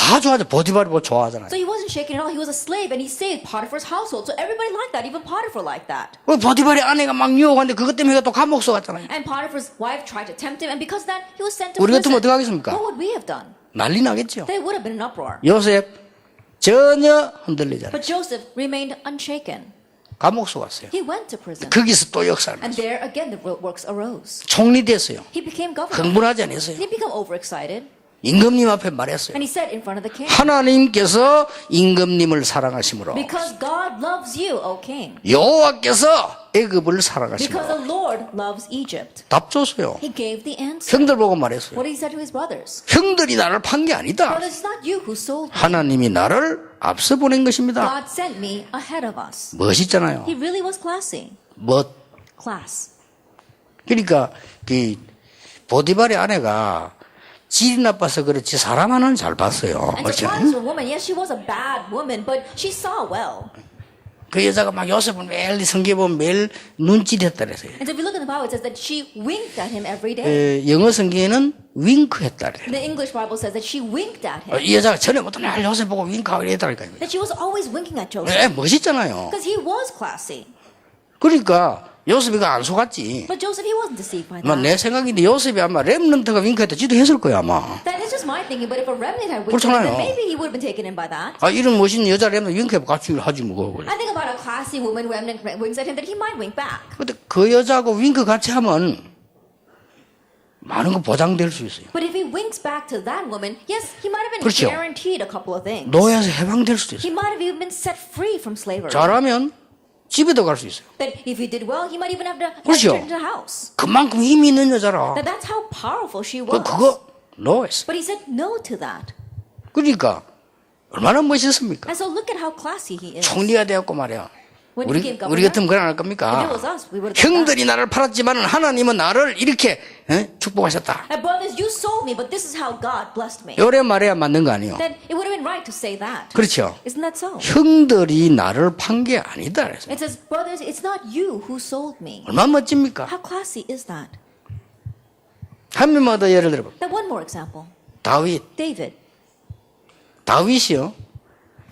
다 좋아하죠. 보디발이 뭐 좋아하잖아요. So he wasn't shaken at all. He was a slave and he saved Potiphar's household. So everybody liked that. Even Potiphar liked that. 보디발의 아내가 막 유혹하는데 그것 때문에 또 감옥서 갔잖아요. And Potiphar's wife tried to tempt him, and because of that, he was sent to 우리 같으면 prison. 어떻게 하겠습니까? What would we have done? 난리 나겠죠. They would have been in uproar. 요셉 전혀 흔들리지 않아요. But Joseph remained unshaken. 감옥서 갔어요. He went to prison. 거기서 또 역사를 And 했어요. there again the works arose. 총리 됐어요. He became governor. 흥분하지 않았어요. He became overexcited. 임금님 앞에 말했어요. And he said in front of the king, 하나님께서 임금님을 사랑하심으로 because God loves you, O king. 여호와께서 애굽을 Because 사랑하심으로 the Lord loves Egypt. 답 줬어요. He gave the answer. 형들 보고 말했어요. What did he say to his brothers? 형들이 나를 판 게 아니다. Brothers, it's not you who sold me. 하나님이 나를 앞서 보낸 것입니다. God sent me ahead of us. 멋있잖아요. He really was classy. Class. 그러니까 그 보디발의 아내가 질이 나빠서 그렇지 사람 하나는 잘 봤어요. And so Potiphar's woman, yes, she was a bad woman, but she saw well. 그 여자가 막 요셉을 매일 성경에 보면 매일 눈짓했다 그랬어요. And so if you look in the Bible, it says that she winked at him every day. 영어 성경에는 윙크했다 그래요. The English Bible says that she winked at him. 이 여자가 전에부터 날 요셉 보고 윙크하고 이랬다니까요. That she was always winking at Joseph. 멋있잖아요. Because he was classy. 그러니까 요셉이가 안 속았지. But Joseph, he wasn't deceived by 아마 that. 내 생각인데 요셉이 아마 렘넌트가 윙크했다 지도 했을 거야 아마. That is just my thinking, but if a remnant had winked at him, 그렇잖아요. then maybe he would have been taken in by that. 이런 멋있는 여자 렘넌트 윙크해 같이 하지 뭐. I think about a classy woman remnant winks at him, that he might wink back. 근데 그 여자하고 윙크 같이 하면 많은 거 보장될 수 있어요. But if he winks back to that woman, yes, he might have been 그렇죠. guaranteed a couple of things. 노예에서 해방될 수도 있어요. He might have even been set free from slavery. 잘하면 집에도 갈 수 있어요. That if he did well, he might even have to 그렇죠. enter into the house. 그만큼 힘이 있는 여자라. That that's how powerful she was. 그거 노했어. But he said no to that. 그러니까 얼마나 멋있습니까? And so look at how classy he is. 총리가 되었고 말이야. When 우리 he became governor, 우리 같으면 그래 안 할 if 겁니까? it was us, we would have done that. 형들이 나를 팔았지만 하나님은 나를 이렇게 축복하셨다. And brothers, you sold me, but this is how God blessed me. 요래 말해야 맞는 거 아니에요? Then it would have been right to say that. 그렇죠. Isn't that so? 형들이 나를 판 게 아니다. 그래서 It says, brothers, it's not you who sold me. 얼마나 멋집니까? How classy is that? 한 명만 더 예를 들어봐. Then one more example. 다윗. David. 다윗이요.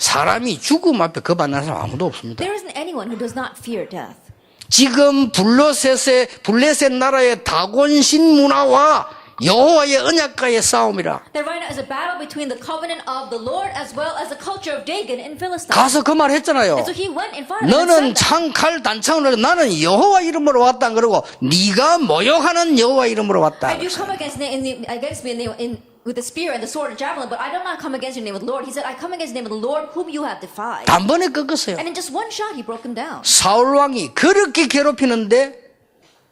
사람이 죽음 앞에 겁안 나는 사람 아무도 없습니다. There isn't anyone who does not fear death. 지금 블레셋 나라의 다곤신 문화와 여호와의 언약과의 싸움이라. That right now is a battle between the covenant of the Lord as well as the culture of Dagon in Philistine. 가서 그 말 했잖아요. And so he went in front of them and 너는 said that. 창, 칼, 단창으로 나는 여호와 이름으로 왔다 안 그러고 네가 모욕하는 여호와 이름으로 왔다. I do come against me with the spear and the sword and javelin, but I do not come against your name of the Lord. He said, I come against the name of the Lord whom you have defied. 단번에 꺾었어요. And in just one shot, he broke him down. 사울 왕이 그렇게 괴롭히는데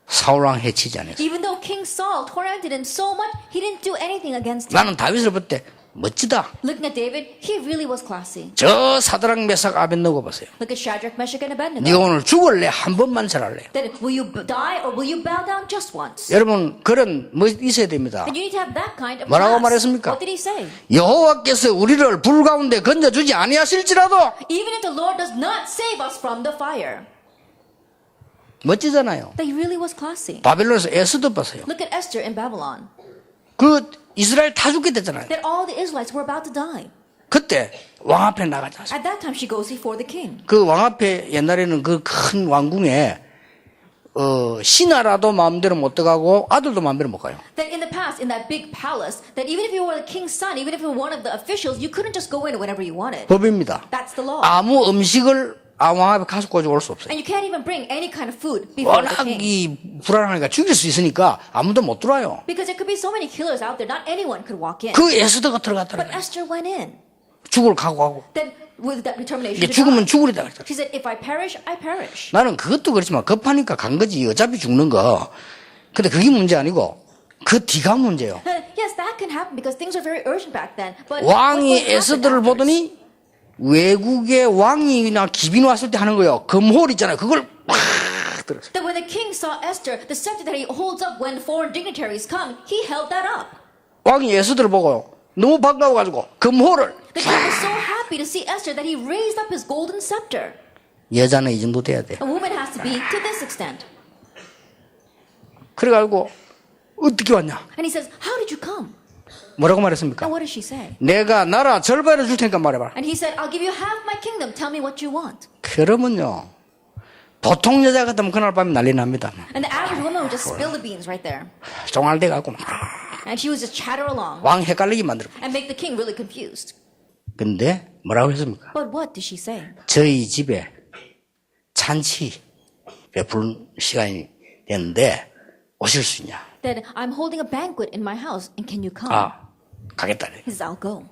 사울 왕 해치지 않았어요. Even though King Saul tormented him so much, he didn't do anything against him. 나는 다윗을 볼 때 멋지다. Looking at David, he really was classy. 저 사드락 메삭 아벤노고 보세요. Look at Shadrach, Meshach, and Abednego. 네가 오늘 죽을래 한 번만 절할래. Then will you die or will you bow down just once? 여러분 그런 뭐 있어야 됩니다. And you need to have that kind of 뭐라고 class. 말했습니까? What did he say? 여호와께서 우리를 불 가운데 건져주지 아니하실지라도 Even if the Lord does not save us from the fire. 멋지잖아요. That he really was classy. 바벨론에서 에스더 봤어요. Look at Esther in Babylon. 그 이스라엘 다 죽게 됐잖아요. That all the Israelites were about to die. 그때 왕 앞에 나가자. At that time, she goes before the king. 그 왕 앞에 옛날에는 그 큰 왕궁에 신하라도 마음대로 못 들어가고 아들도 마음대로 못 가요. That in the past, in that big palace, that even if you were the king's son, even if you were one of the officials, you couldn't just go in whenever you wanted. 법입니다. That's the law. 아무 음식을 왕 앞에 가지고 올 수 없어요. And you can't even bring any kind of food before the 워낙 king. 이 불안하니까 죽일 수 있으니까 아무도 못 들어와요. Because there could be so many killers out there, not anyone could walk in. 그 에스더가 But 들어갔더라고요. Esther went in. 죽을 각오하고. Then with that determination 이게 to 죽으면 die. 죽으리다 그랬잖아요. She said, if I perish, I perish. 나는 그것도 그렇지만 급하니까 간 거지. 어차피 죽는 거. 근데 그게 문제 아니고 그 뒤가 문제예요. Yes, that can happen because things were very urgent back then. But 왕이 에스더를 보더니 외국의 왕이나 기빈 왔을 때 하는 거예요. 금홀 있잖아요. 그걸 막 들었어요. That when the king saw Esther, the scepter that he holds up when foreign dignitaries come, he held that up. 왕이 에스더를 보고 너무 반가워가지고 금홀을 The king was so happy to see Esther that he raised up his golden scepter. 여자는 이 정도 돼야 돼. A woman has to be to this extent. 그래가지고 어떻게 왔냐? And he says, how did you come? 뭐라고 말했습니까? And what did she say? 내가 나라 절반을 줄 테니까 말해봐라. And he said, I'll give you half my kingdom. Tell me what you want. 그러면요, 보통 여자 같으면 그날 밤에 난리 납니다. And the average woman would just spill the beans right there. 종알대 갖고 And she would just chatter along 왕 헷갈리게 만들어. and make the king really confused. 근데 뭐라고 했습니까? But what did she say? 저희 집에 잔치 베푸는 시간이 됐는데 오실 수 있냐? That I'm holding a banquet in my house and can you come? 가겠다. He says, I'll go.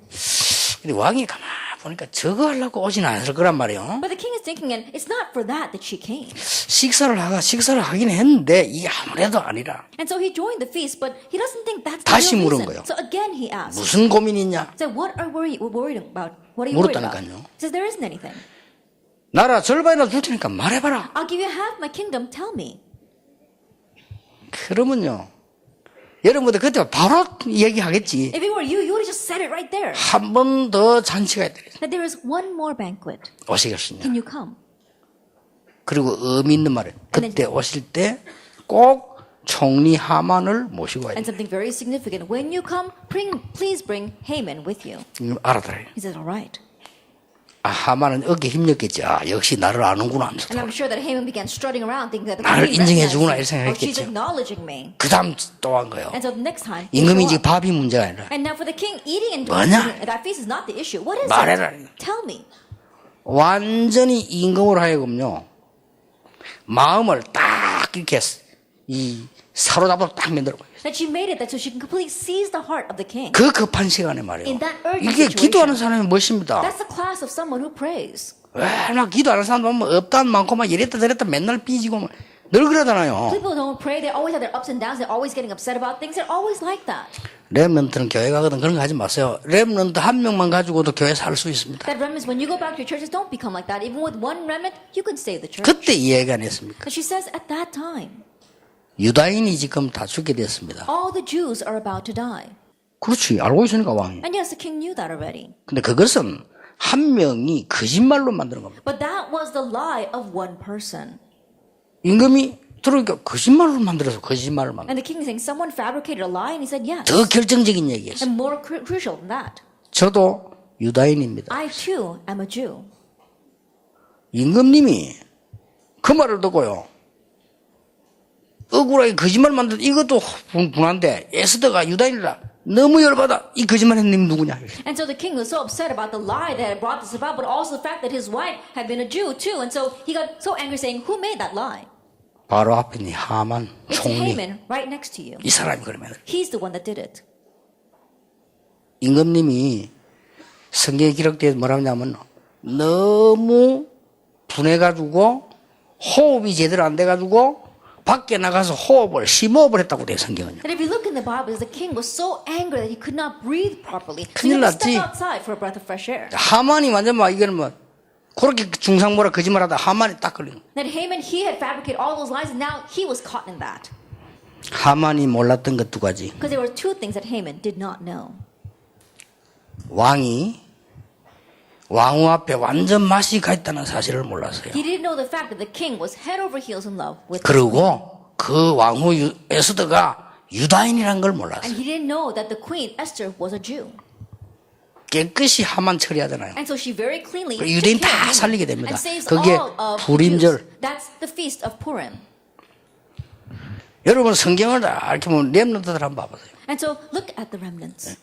근데 왕이 가만 보니까 저거 하려고 오진 않을 거란 말이에요. But the king is thinking, and it's not for that she came. 식사를 하긴 했는데 이게 아무래도 아니라 And so he joined the feast, but he doesn't think that's the 다시 real 물은 reason. 거예요. So again he asked. 무슨 고민이 있냐? He said, what are you worried about? What are you worried about? 물었다니까요. He says, there isn't anything. 나라 절반이나 줄 테니까 말해봐라. I'll give you half my kingdom. Tell me. 그러면요, 여러분들 그때 바로 얘기하겠지. If it were you, you would have just said it right there. 한 번 더 잔치가 있다. That there is one more banquet. 오시겠느냐? Can you come? 그리고 의미 있는 말은 그때 오실 때 꼭 총리 하만을 모시고 와야 And 돼. something very significant. When you come, please bring Haman with you. 알아들어요. He says, all right. 하만은 어깨 힘렸겠지. 하역시 나를 아는구나 하면서. And I'm sure that Haman began strutting around thinking that the 나를 king 인정해주구나 recognized 이렇게 me. Oh, she's 생각했겠죠. acknowledging me. 그 다음 또 한 거예요. And so the next time, he 임금이 show 이제 up. 밥이 문제가 아니라 And now for the king, eating and 뭐냐? drinking, that feast is not the issue. What is 말해라. it? Tell me. 완전히 임금으로 하여금요, 마음을 딱 이렇게 이 사로잡아 딱 만들어. That she made it that so she can completely seize the heart of the king. 그 급한 시간에 말이에요. In that urgent 이게 situation. 기도하는 사람이 멋입니다. That's the class of someone who prays. 막 기도하는 사람 보면 없단 많고 막 이랬다 저랬다 맨날 삐지고 막 늘 그러잖아요. People don't pray. They always have their ups and downs. They're always getting upset about things. They're always like that. 렘넌트는 교회 가거든 그런 거 하지 마세요. 렘넌트 한 명만 가지고도 교회 살 수 있습니다. That remnants, when you go back to your churches, don't become like that. Even with one remnant, you can save the church. 그때 이해가 안 했습니까? But she says at that time, 유다인이 지금 다 죽게 됐습니다. all the Jews are about to die. 그렇지, 알고 있으니까 왕이. And yes, the king knew that already. 근데 그것은 한 명이 거짓말로 만드는 겁니다. But that was the lie of one person. 임금이 들으니까 거짓말로 만들어서 거짓말을 만들어. And the king is saying, someone fabricated a lie? And he said, yes. 더 결정적인 얘기였어요. And more crucial than that, 저도 유다인입니다. I too am a Jew. 임금님이 그 말을 듣고요, 억울하게 거짓말 만들 이것도 분한데 에스더가 유다인이라 너무 열받아. 이 거짓말한 님 누구냐? And so the king was so upset about the lie that had brought this about, but also the fact that his wife had been a Jew too. And so he got so angry saying, who made that lie? 바로 앞에 있는 하만 It's 총리. Haman right next to you. 이 사람이 그러면 He's the one that did it. 임금님이 성경에 기록되어 뭐라고 하냐면 너무 분해가지고 호흡이 제대로 안 돼가지고 밖에 나가서 호흡을 심호흡을 했다고 돼요 성경은요. And if you look in the Bible, the king was so angry that he could not breathe properly. So he 큰일 had to 났지. step outside for a breath of fresh air. 하만이 완전 막 이거는 뭐 그렇게 중상모라 거짓말하다 하만이 딱 걸리는. That Haman, he had fabricated all those lies, and now he was caught in that. 하만이 몰랐던 것 두 가지. Because there were two things that Haman did not know. 왕이 왕후 앞에 완전 맛이 가 있다는 사실을 몰랐어요. He didn't know the fact that the king was head over heels in love with his queen. 그리고 그 왕후 에스더가 유다인이란 걸 몰랐어요. And he didn't know that the queen, Esther, was a Jew. 깨끗이 하만 처리하잖아요. And so she very cleanly 그 유대인 took care 다 of 살리게 Haman 됩니다. and saves 그게 all of the 불임절. Jews. That's the feast of Purim. 여러분 성경을 다 이렇게 보면 렘넌트들 한번 봐보세요. And so look at the remnants.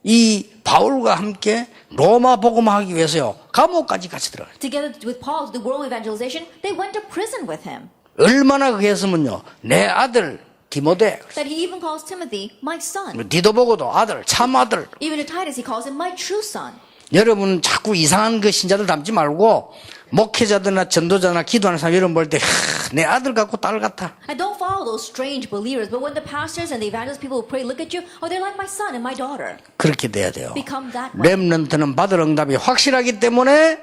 이 바울과 함께 로마 복음하기 위해서요 감옥까지 같이 들어가요. Together with Paul to do world evangelization, they went to prison with him. 얼마나 그게 했으면요 내 아들 디모데, That he even calls Timothy my son. 디도 보고도 아들 참 아들. Even to Titus, he calls him my true son. 여러분 자꾸 이상한 그 신자들 닮지 말고 목회자들이나 전도자나 기도하는 사람 여러분 볼 때 내 아들 같고 딸 같아. And don't follow those strange believers. But when the pastors and the evangelist people who pray look at you, oh, they're like my son and my daughter. 그렇게 돼야 돼요. Become that way. 렘넌트는 받을 응답이 확실하기 때문에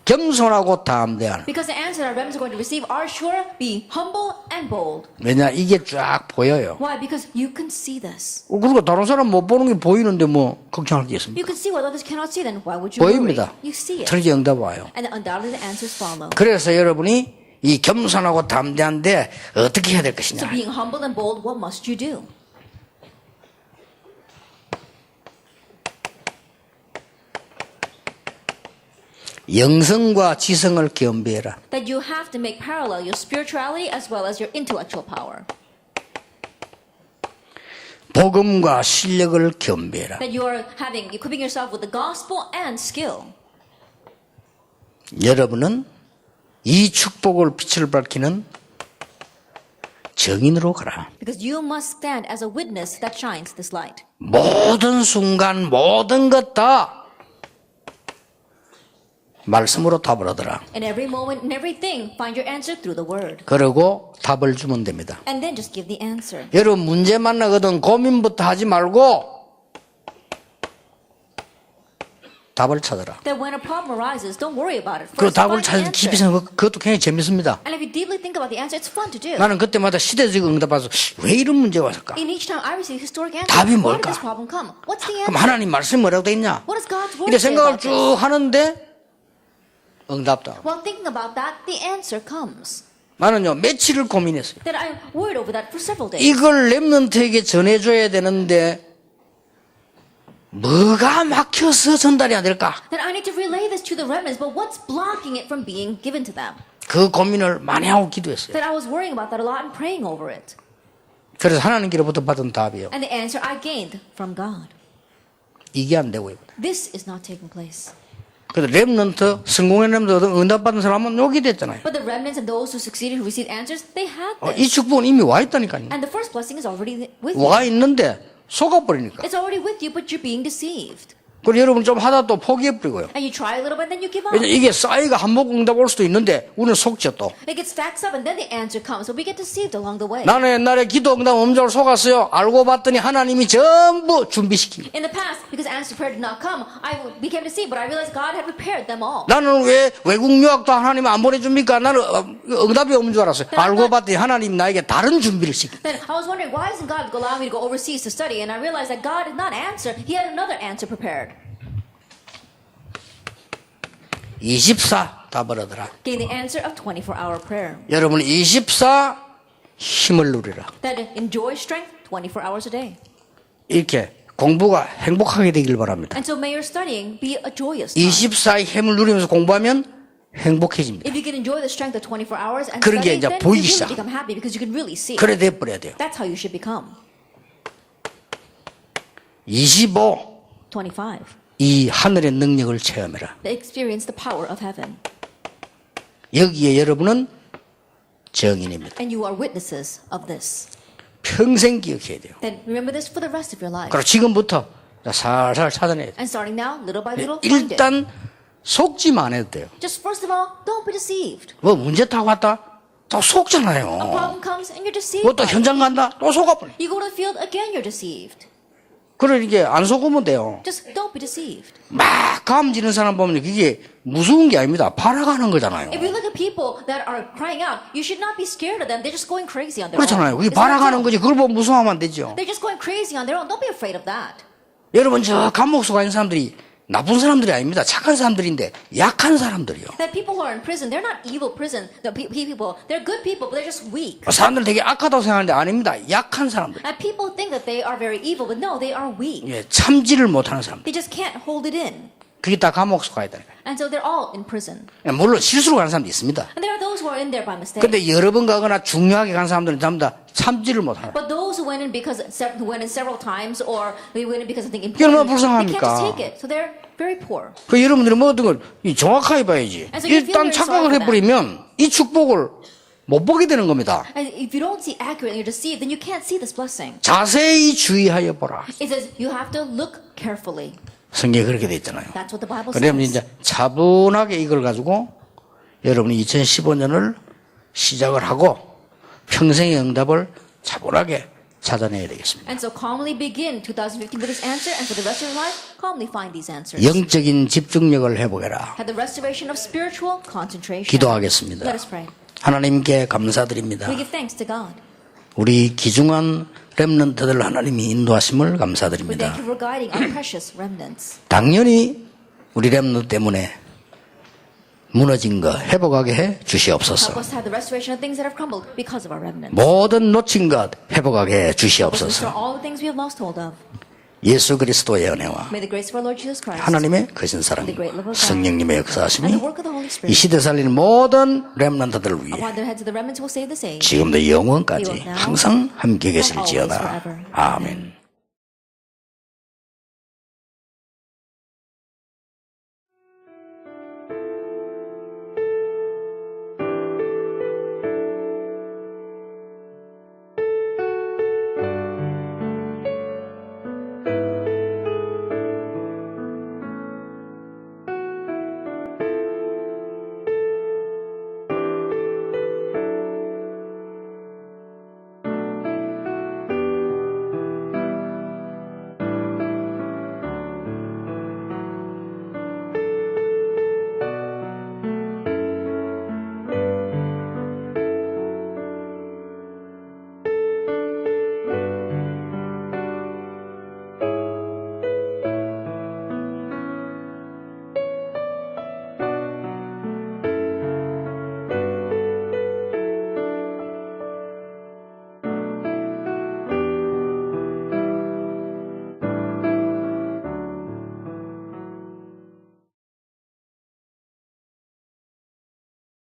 겸손하고 담대한. Because the answer our remnants are going to receive are sure, be humble and bold. 왜냐 이게 쫙 보여요. Why? Because you can see this. 그리고 다른 사람 못 보는 게 보이는데 뭐 걱정할 게 있습니까? You can see what others cannot see. Then why would you worry? 보입니다. You see it. 틀리게 응답 와요. And undoubtedly the answers follow. 그래서 여러분이 이 겸손하고 담대한데 어떻게 해야 될 So 것이냐. being humble and bold, what must you do? 영성과 지성을 겸비해라. That you have to make parallel your spirituality as well as your intellectual power. 복음과 실력을 겸비해라. That you are equipping yourself with the gospel and skill. 여러분은 이 축복을 빛을 밝히는 증인으로 가라. Because you must stand as a witness that shines this light. 모든 순간 모든 것 다 말씀으로 답을 얻어라. In every moment, in everything, find your answer through the word. 그리고 답을 주면 됩니다. And then just give the answer. 여러분 문제 만나거든 고민부터 하지 말고 답을 찾아라. That when a problem arises, don't worry about it. 그 First, 답을 find the 찾아 깊이 answer. 생각 그것도 굉장히 재밌습니다. And if you deeply think about the answer, it's fun to do. 나는 그때마다 시대적 응답받아서 왜 이런 문제가 왔을까? In each time I receive historic answer, 답이 why did 뭘까? this problem come? What's the 그럼 answer? 하나님 말씀이 뭐라고 돼 있냐? What does God's word 이래 say 생각을 about 쭉 this? 하는데 응답도 안 와. While thinking about that, the answer comes. 나는요 며칠을 고민했어요. That I worried over that for several days. 이걸 렘넌트에게 전해줘야 되는데 뭐가 막혀서 전달이 안 될까? That I need to relay this to the remnants, but what's blocking it from being given to them? 그 고민을 많이 하고 기도했어요. That I was worrying about that a lot and praying over it. 그래서 하나님께로부터 받은 답이에요. And the answer I gained from God. 이게 안 되고 있고. This is not taking place. 그래서 렘넌트 성공의 렘넌트 응답받은 사람은 여기 됐잖아요. But the remnants and those who succeeded, who received answers, they had 이 this. 축복은 이미 와 있다니까요. And the first blessing is already with you. 와 있는데 속아버리니까. It's already with you, but you're being deceived. 그리고 여러분 좀 하다 또 포기해버리고요. And you try a little bit, then you give up. 왜냐면 이게 싸이가 한복 응답 올 수도 있는데 우리는 속죠 또. It gets stacks up, and then the answer comes. So we get deceived along the way. 나는 옛날에 기도 응답 음적으로 속았어요. 알고 봤더니 하나님이 전부 준비시킨 거예요. In the past, because answer prayer did not come, I became deceived, but I realized God had prepared them all. 나는 왜 외국 유학도 하나님이 안 보내줍니까? 나는 응답이 없는 줄 알았어요. 알고 봤더니 하나님 나에게 다른 준비를 시킨 거예요. Then I was wondering, why isn't God allowing me to go overseas to study? And I realized that God did not answer. He had another answer prepared. 24 답을 얻어라. Gave the answer of 24-hour prayer. 여러분 24 힘을 누리라. That enjoy strength 24 hours a day. 이렇게 공부가 행복하게 되길 바랍니다. And so may your studying be a joyous time. 24의 힘을 누리면서 공부하면 행복해집니다. If you can enjoy the strength of 24 hours and 그런 게 study, 이제 then you 보이기 really 시작. become happy because you can really see. 그래 돼버려야 돼요. That's how you should become. 25 25. 이 하늘의 능력을 체험해라. Experience the power of heaven. 여기에 여러분은 증인입니다. And you are witnesses of this. 평생 기억해야 돼요. Then remember this for the rest of your life. 그리고 지금부터 살살 찾아내야 돼요. And starting now, little by little, find it. 일단 속지만 안 해도 돼요. Just first of all, don't be deceived. 뭐 문제 타고 왔다? 또 A 속잖아요. problem comes and you're deceived. 뭐 또 by it. 현장 간다? 또 속아버려. You go to the field, again you're deceived. 그러니까 안 속으면 돼요. Just don't be deceived. 막 감지는 사람 보면 그게 무서운 게 아닙니다. 팔아가는 거잖아요. If you look at people that are crying out, you should not be scared of them. They're just going crazy on their 그렇잖아요. own. 그게 Isn't that 팔아가는 so? 거지. 그걸 보면 무서워하면 안 되죠. They're just going crazy on their own. Don't be afraid of that. 여러분 저 감옥 속에 있는 사람들이 나쁜 사람들이 아닙니다. 착한 사람들인데 약한 사람들이요. That people who are in prison, they're not evil prison. The people, they're good people, but they're just weak. 사람들은 되게 악하다고 생각하는데 아닙니다. 약한 사람들. And people think that they are very evil, but no, they are weak. 예, 참지를 못하는 사람들. They just can't hold it in. 그게 다 감옥 속에 있다니까요. And so they're all in prison. 예, 물론 실수로 가는 사람도 있습니다. And there are those who are in there by mistake. 근데 여러 번 가거나 중요하게 간 사람들은 전부 다 참지를 못하는. But those who went in who went in several times, or they went in because of something 얼마나 important, they can't 불쌍합니까? just take it. So they're very poor. 그 여러분들이 모든 걸 정확하게 봐야지. And so you feel 일단 very 착각을 sorry for 해버리면 이 축복을 못 보게 되는 겁니다. And if you don't see accurately, you're deceived, then you can't see this blessing. 자세히 주의하여 보라. It says you have to look carefully. 성경에 그렇게 돼 있잖아요. That's what the Bible 그러면 says. 이제 차분하게 이걸 가지고 여러분이 2015년을 시작을 하고 평생의 응답을 차분하게 찾아내야 되겠습니다. And so calmly begin 2015 with this answer, and for the rest of your life, calmly find these answers. 영적인 집중력을 회복해라. Have the restoration of spiritual concentration. 기도하겠습니다. Let us pray. 하나님께 감사드립니다. We give thanks to God. 우리 귀중한 렘넌트들 하나님이 인도하심을 We 감사드립니다. thank you for guiding our precious remnants. 당연히 우리 렘넌트 때문에 무너진 거 회복하게 해 Help 주시옵소서. us to have the restoration of things that have crumbled because of our remnants. 모든 놓친 것 회복하게 해 Help us restore 주시옵소서. all the things we have lost hold of. 예수 그리스도의 은혜와 May the grace of our Lord Jesus Christ 하나님의 거신 사랑, the great love of God, 성령님의 and 역사하심이 the work of the Holy 이 Spirit 시대 살리는 모든 렘넌트들을 위해 upon the heads of the remnants will save the saved. 지금도 영원까지 항상 함께 계실지어다. 아멘.